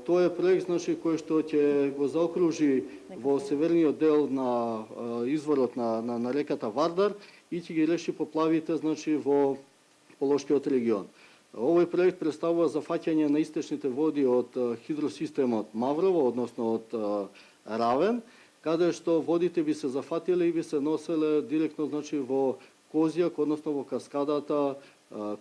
Тоа е проект значи кој што ќе го заокружи во северниот дел на изворот на реката Вардар и ќе ги реши поплавите значи во Полошкиот регион. Овој проект представува зафаќање на истечните води од хидросистемот Маврово, односно од Равен, каде што водите би се зафатиле и би се носеле директно значи во Козјак, односно во каскадата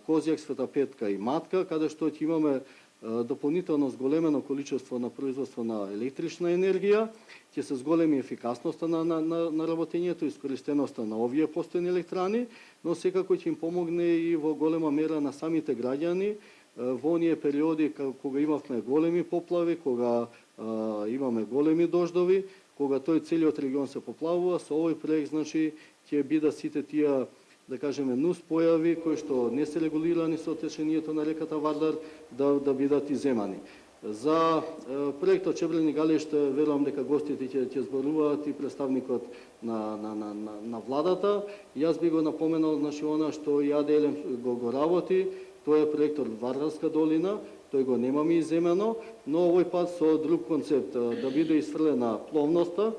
Козјак, Света Петка и Матка, каде што ќе имаме дополнително зголемено количество на производство на електрична енергија, ќе се зголеми ефикасноста на работењето и искористеноста на овие постојни електрани, но секако ќе им помогне и во голема мера на самите граѓани во оние периоди кога имавме големи поплави, кога имаме големи дождови, кога тој целиот регион се поплавува. Со овој проект значи ќе бидат сите тие да кажеме нус појави кои што не се регулирани со течението на реката Вардар да бидат иземани. За проектот Чебрени галиште верувам дека гостите ќе зборуваат и представникот на владата. Јас би го напоменал значи она што и АДЛ го работи, тоа е проектот Вардарска долина, тој го немаме иземено, но овој пат со друг концепт, да биде исфрлена пловноста,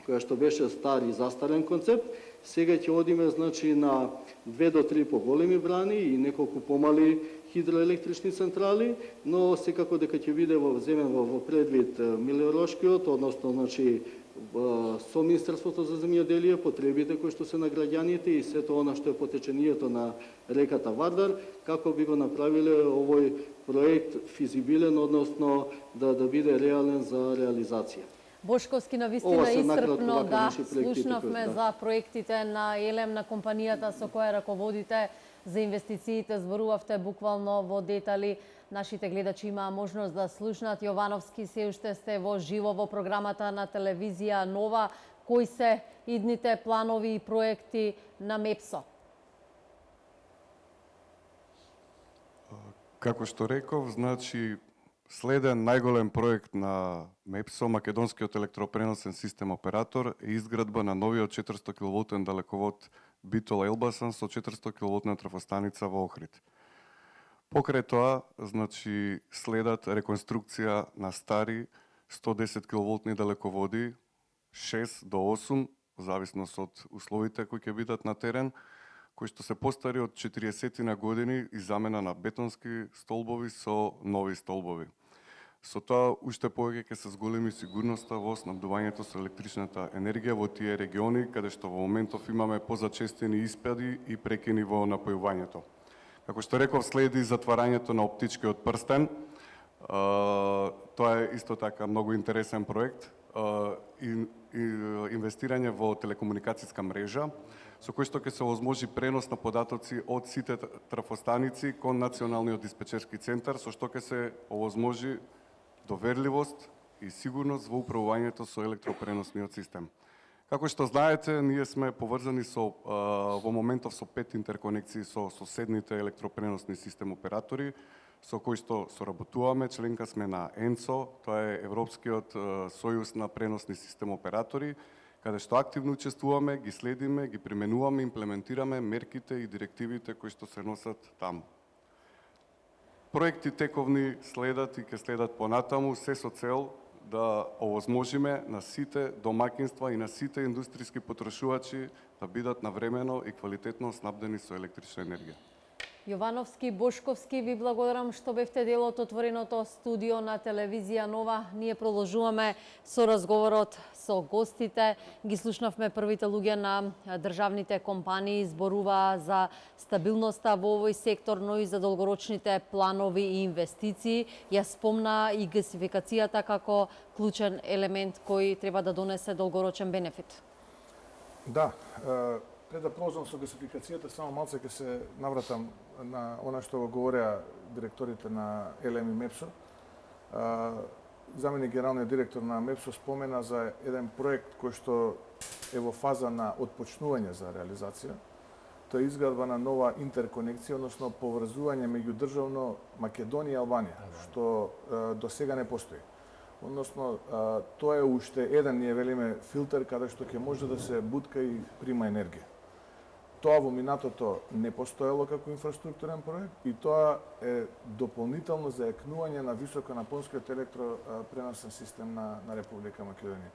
која што беше стар и застарен концепт. Сега ќе одиме значи на 2 до 3 поголеми брани и неколку помали хидроелектрични централи, но секако дека ќе биде земен во предвид мелиорошкиот, односно значи со Министерството за земјоделие, потребите кои што се на граѓаните и сето она што е потечението на реката Вардар, како би го направиле овој проект физибилен, односно да биде реален за реализација. Бошковски, Ова навистина се накратко исцрпно вака да наши проектите слушнавме кои, да. за проектите на ЕЛЕМ, на компанијата со која раководите, за инвестициите, зборувавте буквално во детали. Нашите гледачи имаа можност да слушнат. Јовановски, се уште сте во живо во програмата на телевизија Нова. Кои се идните планови и проекти на МЕПСО? Како што реков, значи следен најголем проект на МЕПСО, Македонскиот електропреносен систем оператор, е изградба на новиот 400 киловолтен далековод Битола Елбасан со 400 киловолтна трафостаница во Охрид. Покрај тоа, значи, следат реконструкција на стари 110 киловолтни далеководи, 6 до 8, во зависност од условите кои ќе бидат на терен, кои што се постари од 40 на години и замена на бетонски столбови со нови столбови. Со тоа уште повеќе ќе се зголеми сигурноста во снабдувањето со електричната енергија во тие региони каде што во моментов имаме позачестени испади и прекини во напојувањето. Како што реков, следи затварањето на оптичкиот прстен. Тоа е исто така многу интересен проект. Инвестирање во телекомуникацијска мрежа, со кој што ќе се овозможи пренос на податоци од сите трафостаници кон Националниот диспечерски центар, со што ќе се овозможи доверливост и сигурност во управувањето со електропреносниот систем. Како што знаете, ние сме поврзани во моментов со 5 интерконекции со соседните електропреносни систем оператори, со кои што соработуваме. Членка сме на ЕНСО, тоа е Европскиот сојуз на преносни систем оператори, каде што активно учествуваме, ги следиме, ги применуваме, имплементираме мерките и директивите кои што се носат таму. Проекти тековни следат и ќе следат понатаму, се со цел да овозможиме на сите домакинства и на сите индустријски потрошувачи да бидат навремено и квалитетно снабдени со електрична енергија. Јовановски, Бошковски, ви благодарам што бевте дел од отвореното студио на телевизија Нова. Ние продолжуваме со разговорот со гостите. Ги слушнавме првите луѓе на државните компании, зборува за стабилноста во овој сектор, но и за долгорочните планови и инвестиции. Ја спомна и гасификацијата како клучен елемент кој треба да донесе долгорочен бенефит. Да, пред да продолжам со гасификацијата, само малце ќе се навратам на она што го говореа директорите на ЕЛЕМ и МЕПСО. Заменик генералниот директор на МЕПСО спомена за еден проект кој што е во фаза на отпочнување за реализација. Тоа е изградба на нова интерконекција, односно поврзување меѓудржавно Македонија и Албанија, што до сега не постои. Односно, тоа е уште еден, ние велиме, филтер каде што ќе може да се бутка и прима енергија. Тоа во минатото не постоело како инфраструктурен проект и тоа е дополнително заекнување на високонапонскиот електропреносен систем на Република Македонија.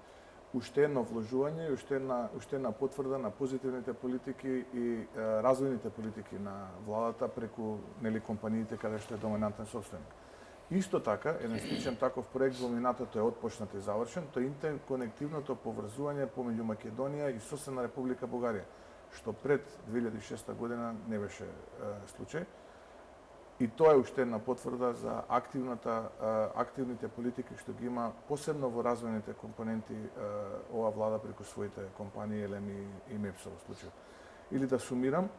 Уште едно вложување и уште една потврда на позитивните политики и развојните политики на владата преку компаниите каде што е доминантен собственик. Исто така, еден сличен таков проект во минатото е отпочнат и завршен, тоа е интерконективното поврзување помеѓу Македонија и соседна Република Бугарија, што пред 2006 година не беше случај. И тоа е уште една потврда за активните политики што ги има посебно во развојните компоненти ова влада преку своите компании ЕЛЕМ и МЕПСО во случај. Или да сумирам,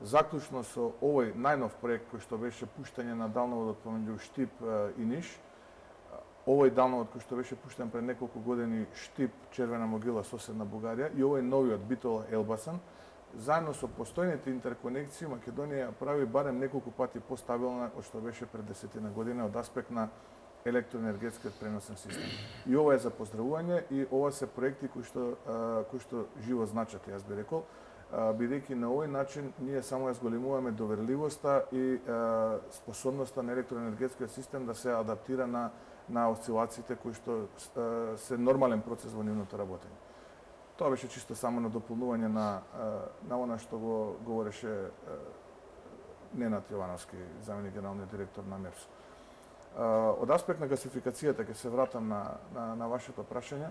заклучно со овој најнов проект кој што беше пуштање на далноводот помеѓу Штип и Ниш, овој далновод кој што беше пуштен пред неколку години Штип, Червена могила, соседна Бугарија, и овој новиот Битола Елбасан, заедно со постојните интерконекции, Македонија прави барем неколку пати постабилна од што беше пред 10 година од аспект на електроенергетскиот преносен систем. И ова е за поздравување и ова се проекти кои што живо значат, јас би рекол, бидејќи на овој начин ние само ја зголемуваме доверливоста и способноста на електроенергетскиот систем да се адаптира на осцилациите кои што се нормален процес во нивното работење. Тоа беше чисто само на дополнување на она што го говореше Ненад Јовановски, заменик генералниот директор на МЕПСО. Од аспект на гасификацијата ќе се вратам на вашето прашање.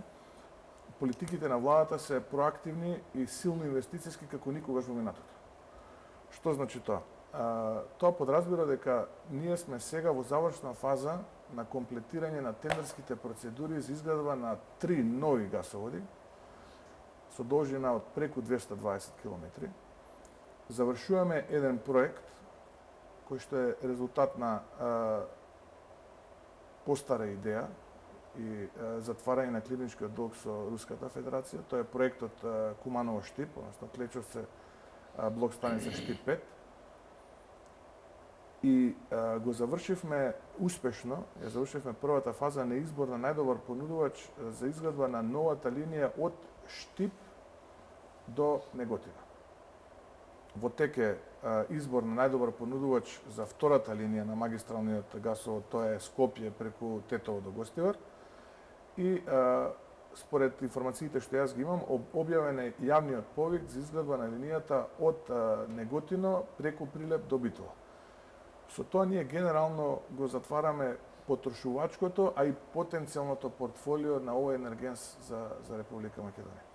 политиките на владата се проактивни и силно инвестициски како никогаш во минатото. Што значи тоа? Тоа подразбира дека ние сме сега во завршна фаза на комплетирање на тендерските процедури за изградба на 3 нови гасоводи со должина од преку 220 км. Завршуваме еден проект кој што е резултат на постара идеја и затварање на клиничкиот долг со Руската Федерација. Тоа е проектот Куманово-Штип, односно Клечовце блок станица Штип 5. И го завршивме успешно, ја завршивме првата фаза на избор на најдобар понудувач за изградба на новата линија од Штип до Неготина. Во тек е избор на најдобар понудувач за втората линија на магистралниот гасовод, тоа е Скопје преку Тетово до Гостивар. И според информациите што јас ги имам, објавен е јавниот повик за изградба на линијата од Неготино преку Прилеп до Битола. Со тоа ние генерално го затвараме потрошувачкото, а и потенцијалното портфолио на овој енергенс за Република Македонија.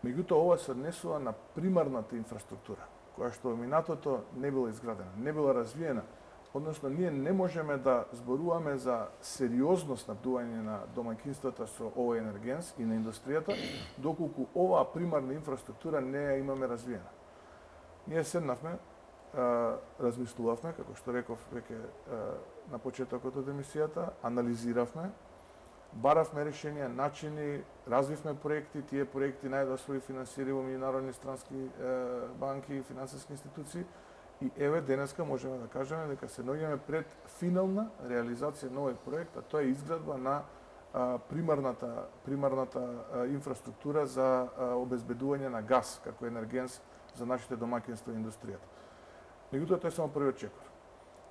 Меѓутоа, ова се однесува на примарната инфраструктура, која што во минатото не била изградена, не била развиена. Односно, ние не можеме да зборуваме за сериозно снабдување на домаќинствата со овој енергенс и на индустријата, доколку оваа примарна инфраструктура не ја имаме развиена. Ние седнавме, размислувавме, како што реков веќе на почетокот од емисијата, анализиравме, баравме решенија, начини, развивме проекти, тие проекти најдоа своји финансири во меѓународни странски банки и финансиски институции. И еве денеска можеме да кажеме дека се наоѓаме пред финална реализација на овој проект, а тоа е изградба на примарната инфраструктура за обезбедување на газ како енергенс за нашите домаќинства и индустријата. Меѓутоа, тоа е само првиот чекор.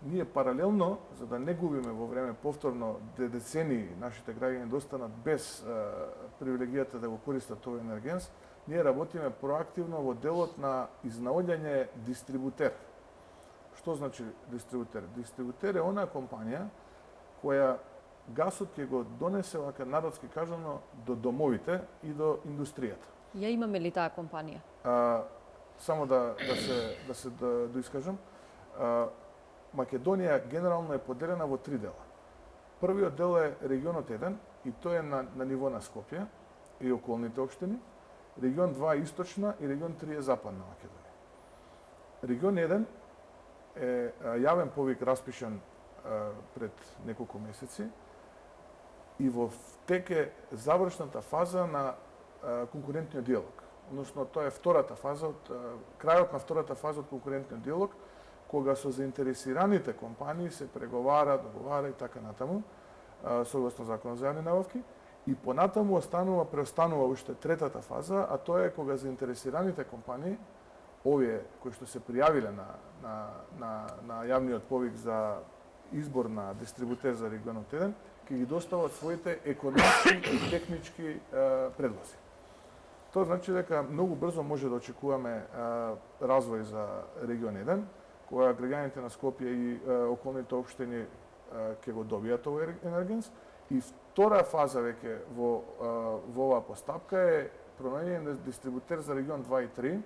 Ние паралелно, за да не губиме во време повторно децении нашите граѓани да останат без привилегијата да го користат овој енергенс, ние работиме проактивно во делот на изнаоѓање дистрибутер. Што значи дистрибутер? Дистрибутер е онаа компанија која гасот ќе го донесе, вака народски кажано, до домовите и до индустријата. Ја имаме ли таа компанија? Само да се доискажам. Македонија генерално е поделена во 3 дела. Првиот дел е регионот 1 и тој е на ниво на Скопје и околните општини. Регион 2 е источна и регион 3 е западна Македонија. Регион 1 е јавен повик распишан пред неколку месеци и во тек е завршната фаза на конкурентниот диалог. Односно, тоа е втората фаза крајот на втората фаза од конкурентниот диалог, кога со заинтересираните компании се преговара, договара и така натаму, согласно Законот за јавни набавки, и понатаму преостанува уште третата фаза, а тоа е кога заинтересираните компании, овие кои што се пријавиле на јавниот повик за избор на дистрибутер за регионот 1, ќе ги достават своите економски и технички предлози. Тоа значи дека многу брзо може да очекуваме развој за регион 1, која граѓаните на Скопје и околните општини ќе го добијат овој енергенс. И втора фаза веќе во оваа постапка е пронаоѓање на дистрибутер за регион 2 и 3,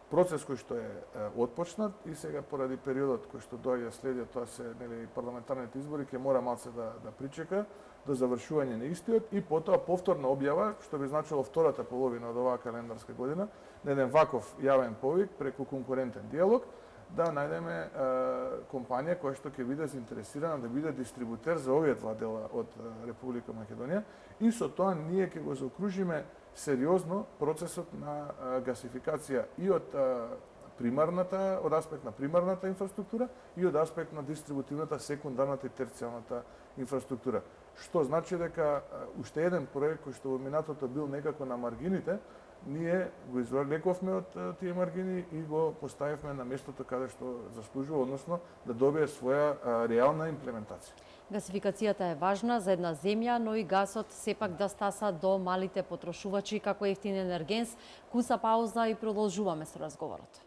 процес кој што е отпочнат и сега поради периодот кој што доаѓа следи, тоа се парламентарните избори, ќе мора малце да причека до завршување на истиот и потоа повторна објава, што би значило втората половина од оваа календарска година, на еден ваков јавен повик преку конкурентен диалог, да најдеме компанија која што ќе биде заинтересирана да биде дистрибутер за овие два дела од Република Македонија и со тоа ние ќе го заокружиме сериозно процесот на гасификација и од аспект на примарната инфраструктура и од аспект на дистрибутивната, секундарната и терцијалната инфраструктура. Што значи дека уште еден проект кој што во минатото бил некако на маргините, ние го извлековме од тие маргини и го поставивме на местото каде што заслужува, односно да добие своја реална имплементација. Гасификацијата е важна за една земја, но и гасот сепак да стаса до малите потрошувачи како ефтин енергенс. Куса пауза и продолжуваме со разговорот.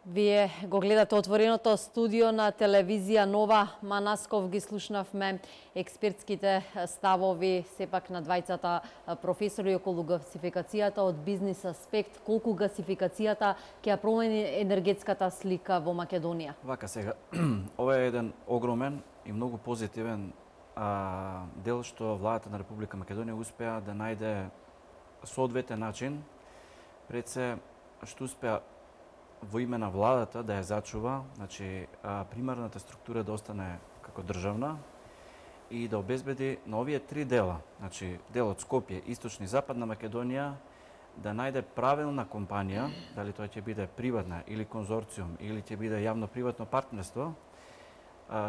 Вие го гледате отвореното студио на телевизија Нова. Манасков ги слушнавме експертските ставови сепак на двајцата професори околу гасификацијата од бизнис аспект. Колку гасификацијата ќе ја промени енергетската слика во Македонија? Вака сега, ова е еден огромен и многу позитивен дел што владата на Република Македонија успеа да најде соодветен начин, пред се што успеа во име на владата да ја зачува, значи примарната структура да остане како државна и да обезбеди на овие три дела, значи делот Скопје, Источна и Западна Македонија, да најде правилна компанија, дали тоа ќе биде приватна или конзорциум или ќе биде јавно-приватно партнерство.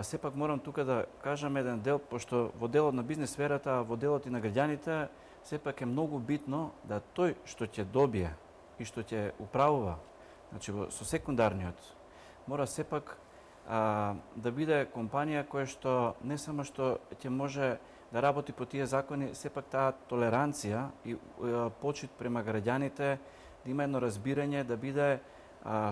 Сепак морам тука да кажам еден дел, пошто во делот на бизнес сферата, во делот и на граѓаните, сепак е многу битно да тој што ќе добие и што ќе управува, значи со секундарниот, мора сепак да биде компанија која што не само што ќе може да работи по тие закони, сепак таа толеранција и почит према граѓаните, да има едно разбирање, да биде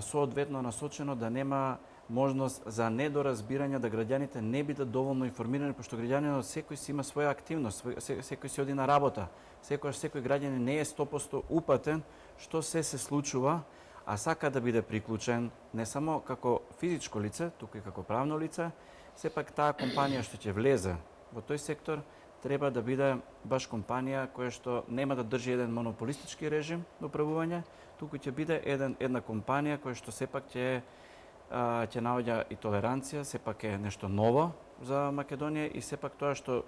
соодветно насочено, да нема можност за недоразбирање, да граѓаните не бидат доволно информирани, пошто граѓанинот секој си има своја активност, секој си оди на работа, секој граѓанин не е 100% упатен што се случува, а сака да биде приклучен не само како физичко лице, туку и како правно лице. Сепак таа компанија што ќе влезе во тој сектор треба да биде баш компанија која што нема да држи еден монополистички режим на управување, туку ќе биде една компанија која што сепак ќе наоѓа и толеранција, сепак е нешто ново за Македонија и сепак тоа што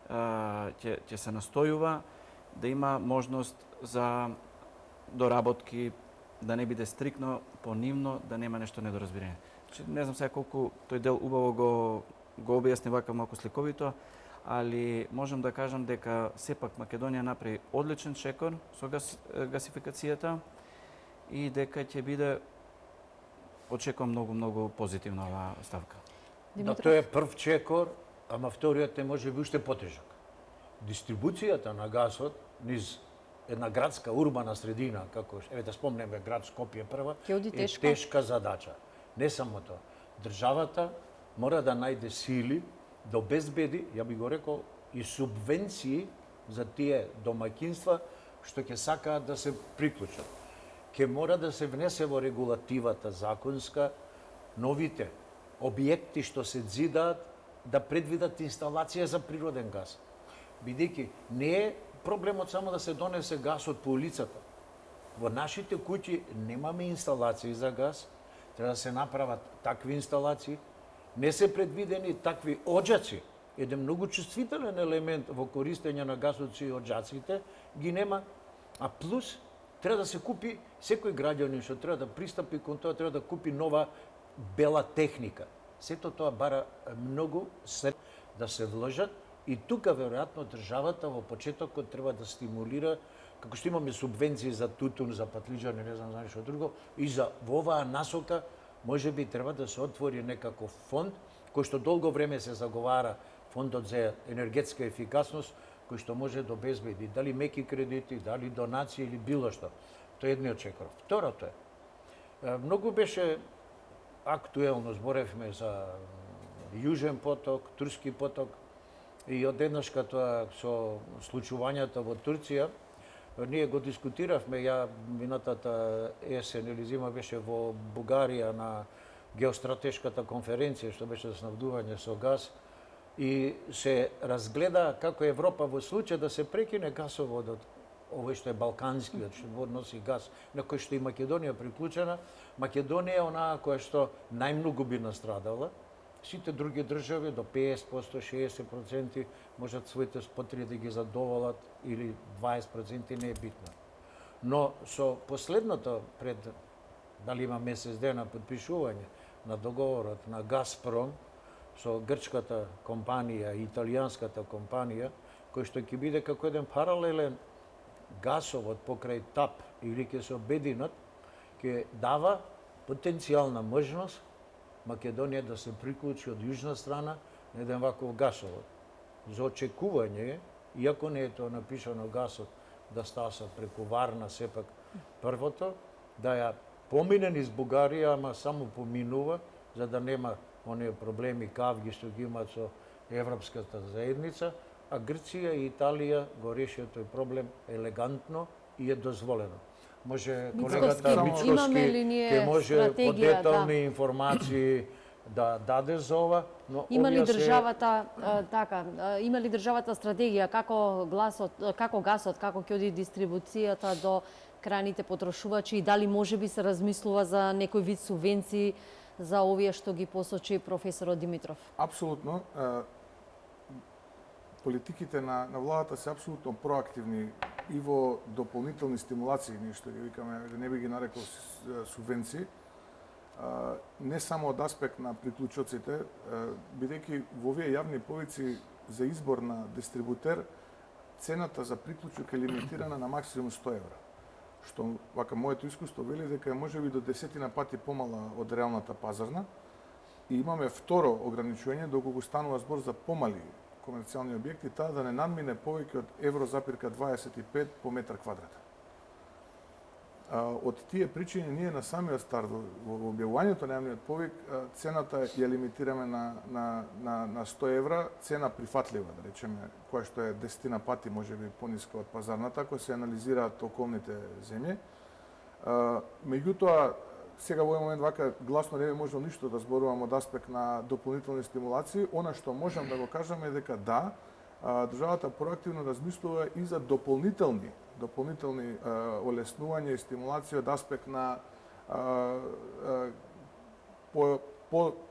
ќе се настојува да има можност за доработки, да не биде стрикно, понивно, да нема нешто недоразбирање. Не знам сега колку тој дел убаво го објасни вака малку сликовито, али можам да кажам дека сепак Македонија направи одличен чекор со гасификацијата и дека ќе биде, очекувам многу позитивна оваа ставка. Да, тој е прв чекор, ама вториот е може би уште потежок. Дистрибуцијата на гасот низ една градска урбана средина, како да спомнеме град Скопје прва, е тешка задача. Не само тоа. Државата мора да најде сили да обезбеди, ја би го рекол, и субвенции за тие домаќинства што ќе сакаат да се приклучат. Ќе мора да се внесе во регулативата законска новите објекти што се зидаат да предвидат инсталација за природен газ. Бидејќи не е проблемот само да се донесе гасот по улицата. Во нашите куќи немаме инсталации за газ, треба да се направат такви инсталации, не се предвидени такви оџаци. Еден многу чувствителен елемент во користење на гасот и оџаците ги нема, а плюс треба да се купи секој граѓанин што треба да пристапи кон тоа, треба да купи нова бела техника. Сето тоа бара многу да се вложат и тука веројатно државата во почетокот треба да стимулира, како што имаме субвенции за тутун, за патлиџани, не знам за нешто друго, и за во оваа насока може би треба да се отвори некаков фонд кој што долго време се заговара, фондот за енергетска ефикасност, кој што може да обезбеди дали меки кредити, дали донации или било што. Тоа е едниот чекор. Второто е, многу беше актуелно, зборевме за Јужен поток, Турски поток, и одеднаш тоа со случувањата во Турција, ние го дискутиравме, ја минатата есен или зима беше во Бугарија на геостратешката конференција што беше за снабдување со газ и се разгледа како Европа во случај да се прекине гасоводот, овој што е балканскиот, што носи газ, на кој што и Македонија приклучена. Македонија е онаа која што најмногу би настрадала. Сите други држави до 50%, 60% можат своите потреби да ги задоволат или 20% не е битно. Но со последното пред дали има месец дена подпишување на договорот на Газпром со грчката компанија и италијанската компанија, кој што ќе биде како еден паралелен гасовод покрај ТАП или ќе се обединат, ќе дава потенцијална можност Македонија да се приклучи од јужна страна на еден ваков гасовод. За очекување, иако не е тоа напишано гасот да стаса преку Варна, сепак првото, да ја помине низ Бугарија, ама само поминува, за да нема оние проблеми кавги што ги имаат со Европската заедница, а Грција и Италија го решија тој проблем елегантно и е дозволено. Може колегата Мицковски, имаме ли Мицковски ние ќе може стратегија, подетални информации да даде за ова, но Има ли овие се државата има ли државата стратегија како гасот, како ќе оди дистрибуцијата до крајните потрошувачи и дали можеби се размислува за некој вид субвенции за овие што ги посочи професорот Димитров? Апсолутно. Политиките на владата се апсолутно проактивни и во дополнителни стимулации, ние што ги викаме, да не би ги нарекол субвенции, не само од аспект на приклучоците, бидејќи во овие јавни повици за избор на дистрибутер, цената за приклучок е лимитирана на максимум 100 евра. Што, вака, моето искуство вели дека е можеби до 10 пати помала од реалната пазарна. И имаме второ ограничување, доколку станува збор за помали комерцијални објекти, таа да не надмине повеќе од евро,25 по метар квадратен. Од тие причини ние на самиот старт во објавувањето на јавниот повик цената ја лимитираме на 100 евра, цена прифатлива, да речеме, која што е 10 пати можеби пониска од пазарната, ако се анализираат околните земји. Меѓутоа, сега во овој момент вака гласно не би можел ништо да зборувам од аспект на дополнителни стимулации. Она што можам да го кажам е дека да, државата проактивно размислува и за дополнителни олеснувања и стимулации од аспект на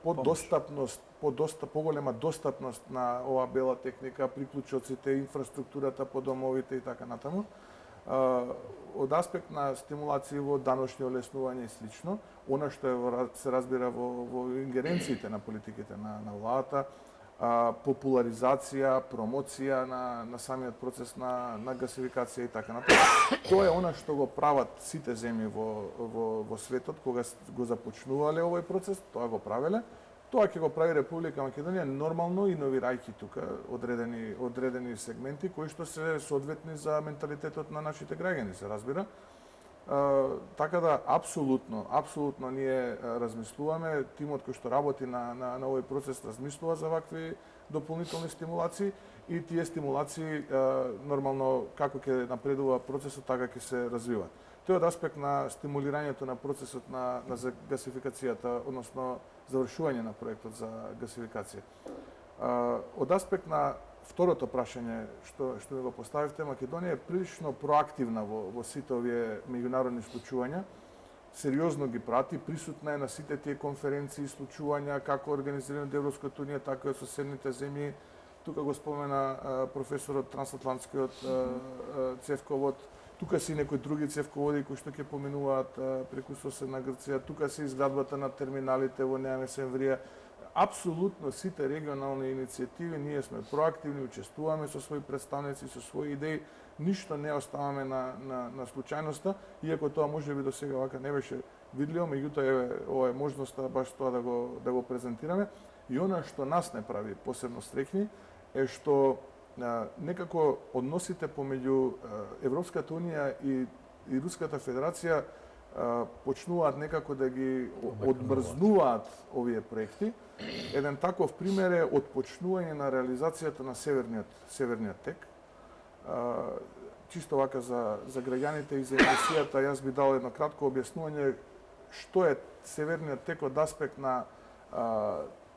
подостапност, поголема достапност на ова бела техника, приклучоците, инфраструктурата по домовите и така натаму. Од аспект на стимулации во даночни олеснувања и слично, она што се разбира во ингеренциите на политиките на владата, популаризација, промоција на самиот процес на гасификација и така натаму. Тоа е она што го прават сите земји во светот кога го започнувале овој процес, тоа го правеле. Тоа ќе го прави Република Македонија нормално, иновирајќи тука одредени сегменти кои што се соодветни за менталитетот на нашите граѓани, се разбира. Така да апсолутно ние размислуваме, тимот кој што работи на овој процес размислува за вакви дополнителни стимулации и тие стимулации нормално како ќе напредува процесот, така ќе се развиваат. Тој од аспект на стимулирањето на процесот на гасификацијата, односно завршување на проектот за гасификација. Од аспект на второто прашање што ми го поставивте, Македонија е прилично проактивна во сите овие меѓународни случувања. Сериозно ги прати, присутна е на сите тие конференции и случувања, како организирани од Европската унија, така и од соседните земји. Тука го спомена професорот трансатлантскиот цевковод. Тука се и некои други цевководи кои што ќе поминуваат преку соседна Грција. Тука се изградбата на терминалите во Неа Месемврија. Апсолутно сите регионални иницијативи ние сме проактивни, учествуваме со своји представници, со своји идеи, ништо не оставаме на случајноста, иако тоа можеби до сега вака не беше видливо, меѓутоа ова е можноста баш тоа да го презентираме. И она што нас не прави посебно среќни е што некако односите помеѓу Европската унија и Руската федерација почнуваат некако да ги одмрзнуваат овие проекти. Еден таков пример е отпочнување на реализацијата на северниот тек. Чисто вака за граѓаните и за емисијата, јас би дал едно кратко објаснување што е северниот тек од аспект на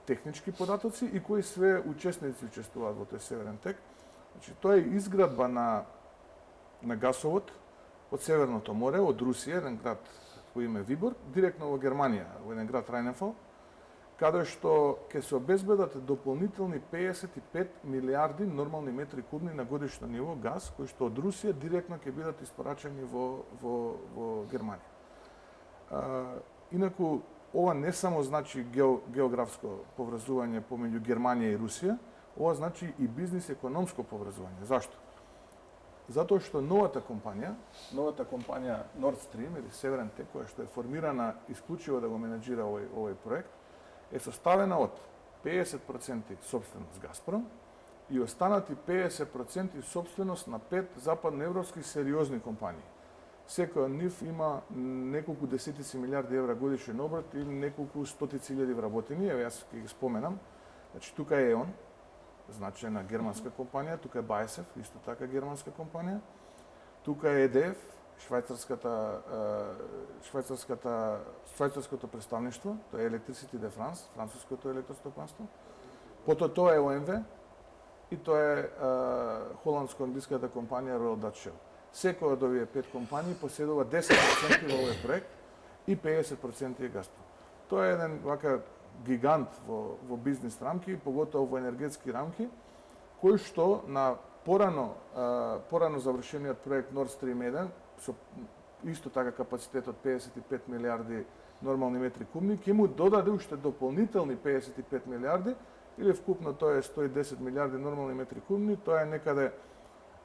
технички податоци и кои све учесници учествуваат во тој северен тек. Значи, тоа е изградба на гасовод од Северното море, од Русија, еден град по име Вибор, директно во Германија, во еден град Рајнефал, каде што ќе се обезбедат дополнителни 55 милиарди нормални метри кубни на годишно ниво газ, кои што од Русија директно ќе бидат испорачени во Германија. Инаку, ова не само значи географско поврзување помеѓу Германија и Русија, ова значи и бизнис-економско поврзување. Зашто? Затоа што новата компанија Nord Stream или Северен тек, која што е формирана исклучиво да го менеджира овој проект, е составена од 50% собственост Газпром и останати 50% собственост на 5 западноевропски сериозни компании. Секој од нив има неколку десетици милиарди евра годишен обрат и неколку стотици илјади вработени. Еве јас ќе ги споменам. Значи тука е ЕОН, значајна германска компанија, тука е BASF, исто така германска компанија. Тука е EDF, швајцарското представништво, тоа е Electricité de France, француското електростопанство. Потоа тоа е ОМВ и тоа е холандско-англиската компанија Royal Dutch Shell. Секој од овие 5 компании поседува 10% во овој проект и 50% е Газпром. Тоа е еден вака гигант во бизнес рамки, поготово во енергетски рамки, кој што на порано завршениот проект Nord Stream 1 со исто така капацитет од 55 милиарди нормални метри кубни, ќе му додаде уште дополнителни 55 милиарди, или вкупно тоа е 110 милиарди нормални метри кубни, тоа е некаде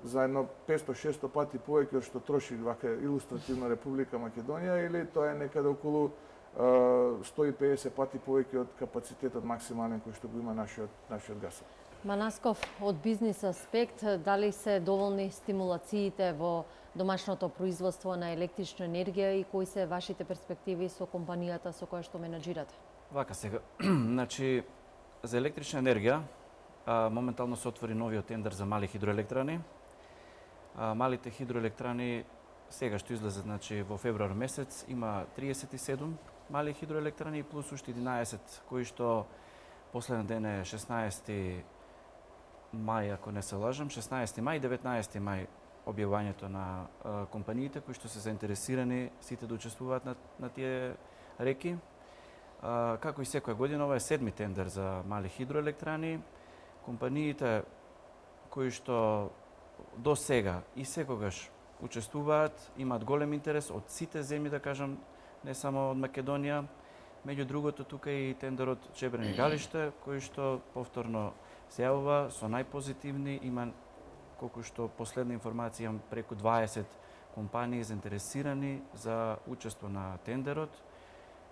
за едно 500-600 пати повеќе од што троши вака илустративно Република Македонија, или тоа е некаде околу 150 пати повеќе од капацитетот максимален кој што го има нашиот гасот. Манасков, од бизнис аспект, дали се доволни стимулациите во домашното производство на електрична енергија и кои се вашите перспективи со компанијата со која што менаџирате? Вака сега, значи, за електрична енергија, моментално се отвори новиот тендер за мали хидроелектрани. Малите хидроелектрани сега што излезат, значи, во февруар месец, има 37 мали хидроелектрани плюс уште 11 кои што последен ден е 16 мај, ако не се лажам, 16 мај и 19 мај објавувањето на компаниите кои што се заинтересирани сите да учествуваат на тие реки. Како и секоја година, ова е 7ми тендер за мали хидроелектрани. Компаниите кои што до сега и секогаш учествуваат, имаат голем интерес од сите земји, да кажам, не само од Македонија. Меѓу другото, тука и тендерот Чебрен и Галиште, кој што повторно се јавува со најпозитивни. Има, колку што последна информација, имам преку 20 компании заинтересирани за учество на тендерот.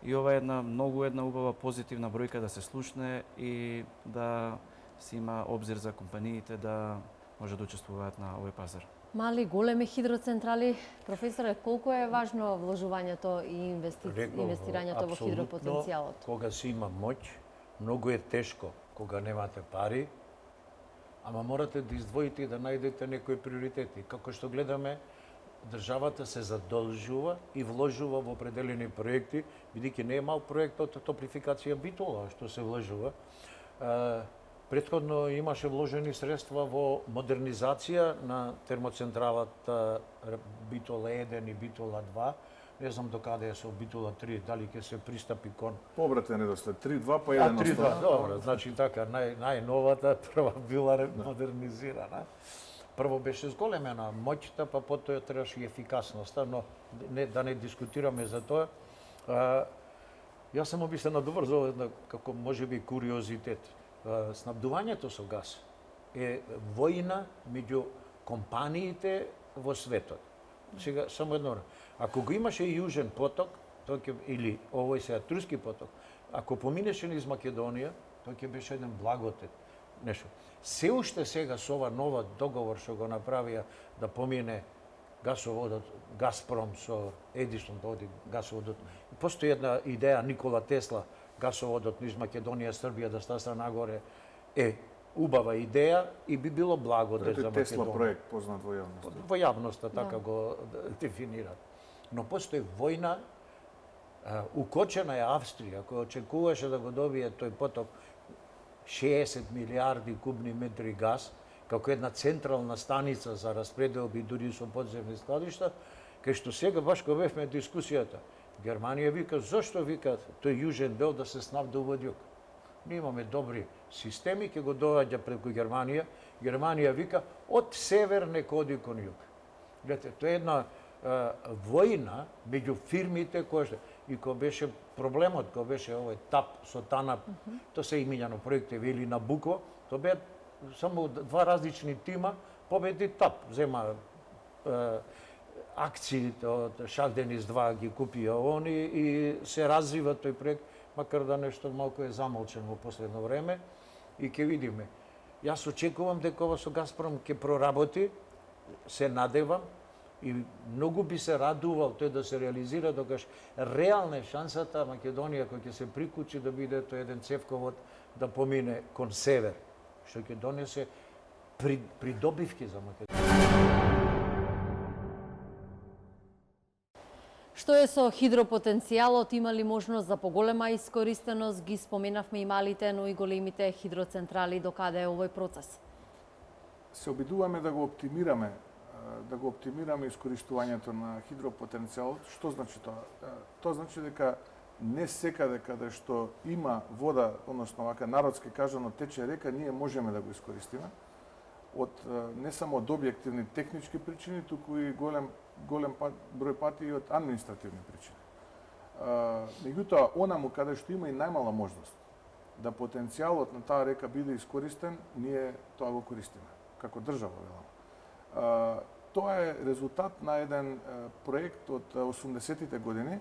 И ова е една убава позитивна бројка да се слушне и да се има обзир за компаниите да може да учествуваат на овој пазар. Мали, големи хидроцентрали, професоре, колку е важно вложувањето и инвестирањето во хидропотенцијалот? Кога си има моќ, многу е тешко кога немате пари, ама морате да издвоите и да најдете некои приоритети. Како што гледаме, државата се задолжува и вложува во определени проекти, бидејќи не е мал проектот топлификација Битола што се вложува. Претходно имаше вложени средства во модернизација на термоцентралата Битола 1 и Битола 2. Не знам до каде е со Битола 3, дали ќе се пристапи кон... Побратен редослед, 3-2 па 1 3-2, добро, значи така, најновата прва била модернизирана. Прво беше зголемена моќта, па потоа требаше и ефикасноста, но да не дискутираме за тоа. Јас само би се надоврзал како можеби куриозитет. Снабдувањето со газ е војна меѓу компаниите во светот. Сега само едно. Ако го имаше и Јужен поток, или овој сега Турски поток, ако поминеше низ Македонија, тоа ќе беше еден благодет. Нешто. Се уште сега со ова нова договор што го направија да помине гасоводот Газпром со Едисон, да оди гасоводот. Постои една идеја Никола Тесла, гасоводот низ Македонија, Србија да стаса нагоре, е убава идеја и би било благодет за Македонија. Тесла проект познат во јавноста. Во јавноста така го дефинират. Но постои војна, укочена е Австрија, која очекуваше да го добие тој поток 60 милиарди кубни метри газ, како една централна станица за распределби дури со подземни складишта, кај што сега баш кога бевме дискусијата, Германија вика, зошто вика тој јужен дел да се снабдува од југ? Ние имаме добри системи, ќе го доаѓа преку Германија. Германија вика, од север нека оди кон југ. Гледате, тоа е една војна меѓу фирмите која што... И кога беше проблемот, кога беше овој ТАП со ТАНАП, тоа се имињано проекти или Набуко, тоа беа само два различни тима, победи ТАП, зема акциите од Шагденис 2 ги купија они и се развива тој проект, макар да нешто малку е замолчен во последно време и ќе видиме. Јас очекувам дека ова со Газпром ќе проработи, се надевам И многу би се радувал тој да се реализира, докаш реална е шансата Македонија кој ќе се прикучи да биде тој еден цевковод да помине кон север, што ќе донесе придобивки за Македонија. Што е со хидропотенцијалот, има ли можност за поголема искористеност? Ги споменавме и малите, но и големите хидроцентрали, докаде е овој процес? Се обидуваме да го оптимираме искористувањето на хидропотенцијалот. Што значи тоа? Тоа значи дека не секаде каде што има вода, односно вака народски кажано тече река, ние можеме да го искористиме. Не само од објективни технички причини, туку и голем број пати и од административни причини. Меѓутоа, онаму каде што има и најмала можност да потенцијалот на таа река биде искористен, ние тоа го користиме, како држава, велам. Тоа е резултат на еден проект од 80-тите години,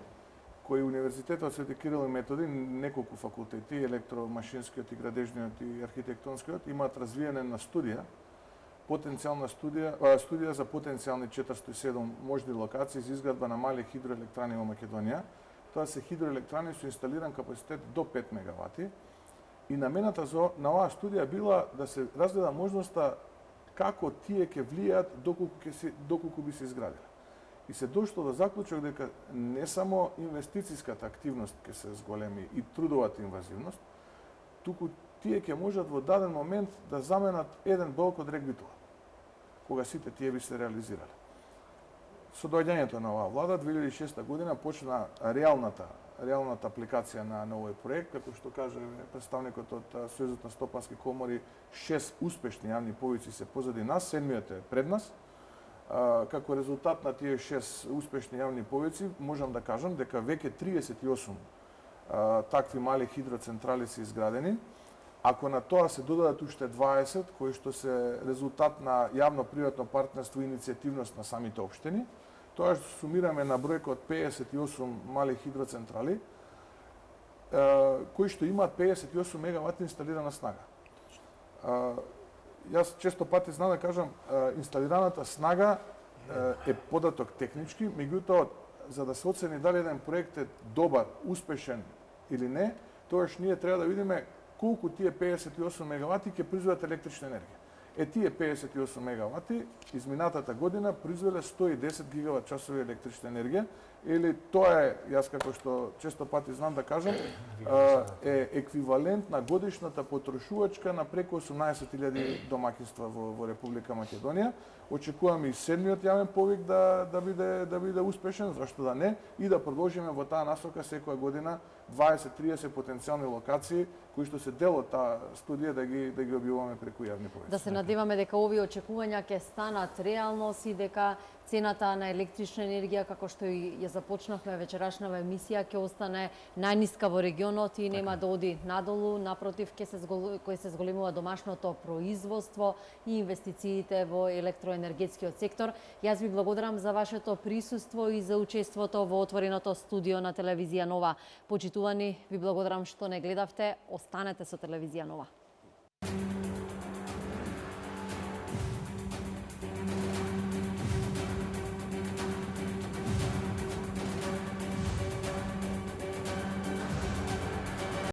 кој Универзитетот Свети Кирил и Методи, неколку факултети, електромашинскиот и градежниот и архитектонскиот, имаат развиена на студија за потенцијални 407 можни локации за изградба на мали хидроелектрани во Македонија. Тоа се хидроелектрани со инсталиран капацитет до 5 мегавати. И намената на оваа студија била да се разгледа можноста како тие ќе влијаат доколку би се изградиле. И се дошло до заклучок дека не само инвестицијската активност ќе се зголеми и трудовата инвазивност, туку тие ќе можат во даден момент да заменат еден блок од рек Битола, кога сите тие би се реализирале. Со доаѓањето на оваа влада, 2006 година почна реалната апликација на овој проект, како што каже представникот од Сојузот на стопански комори, 6 успешни јавни повици се позади нас, 7-миот е пред нас. Како резултат на тие 6 успешни јавни повици, можам да кажам дека веќе 38 такви мали хидроцентрали се изградени. Ако на тоа се додадат уште 20, кои што се резултат на јавно-приватно партнерство и иницијативност на самите општини, тоа што сумираме на бројка од 58 мали хидроцентрали, кои што имаат 58 мегавати инсталирана снага. Јас често пати знам да кажам, инсталираната снага е податок технички, меѓутоа, за да се оцени дали еден проект е добар, успешен или не, тогаш ние треба да видиме колку тие 58 мегавати ќе произведат електрична енергија. Тие 58 мегавати изминатата година произвеле 110 гигават часови електрична енергија, или тоа е, јас како што често пати знам да кажам, е еквивалент на годишната потрошувачка на преку 18.000 домаќинства во Република Македонија. Очекуваме и 7-миот јавен повик да биде успешен, зашто да не, и да продолжиме во таа насока секоја година 20-30 потенцијални локации кои што се дел од таа студија да ги објавуваме преку јавни повици. Да се надеваме дека овие очекувања ќе станат реалност и дека цената на електрична енергија, како што и ја започнавме вечерашнава емисија, ќе остане најниска во регионот и нема да оди надолу, напротив, ќе се зголемува домашното производство и инвестициите во електроенергетскиот сектор. Јас ви благодарам за вашето присуство и за учеството во отвореното студио на телевизија Нова. Почитувани, ви благодарам што не гледавте. Останете со телевизија Нова.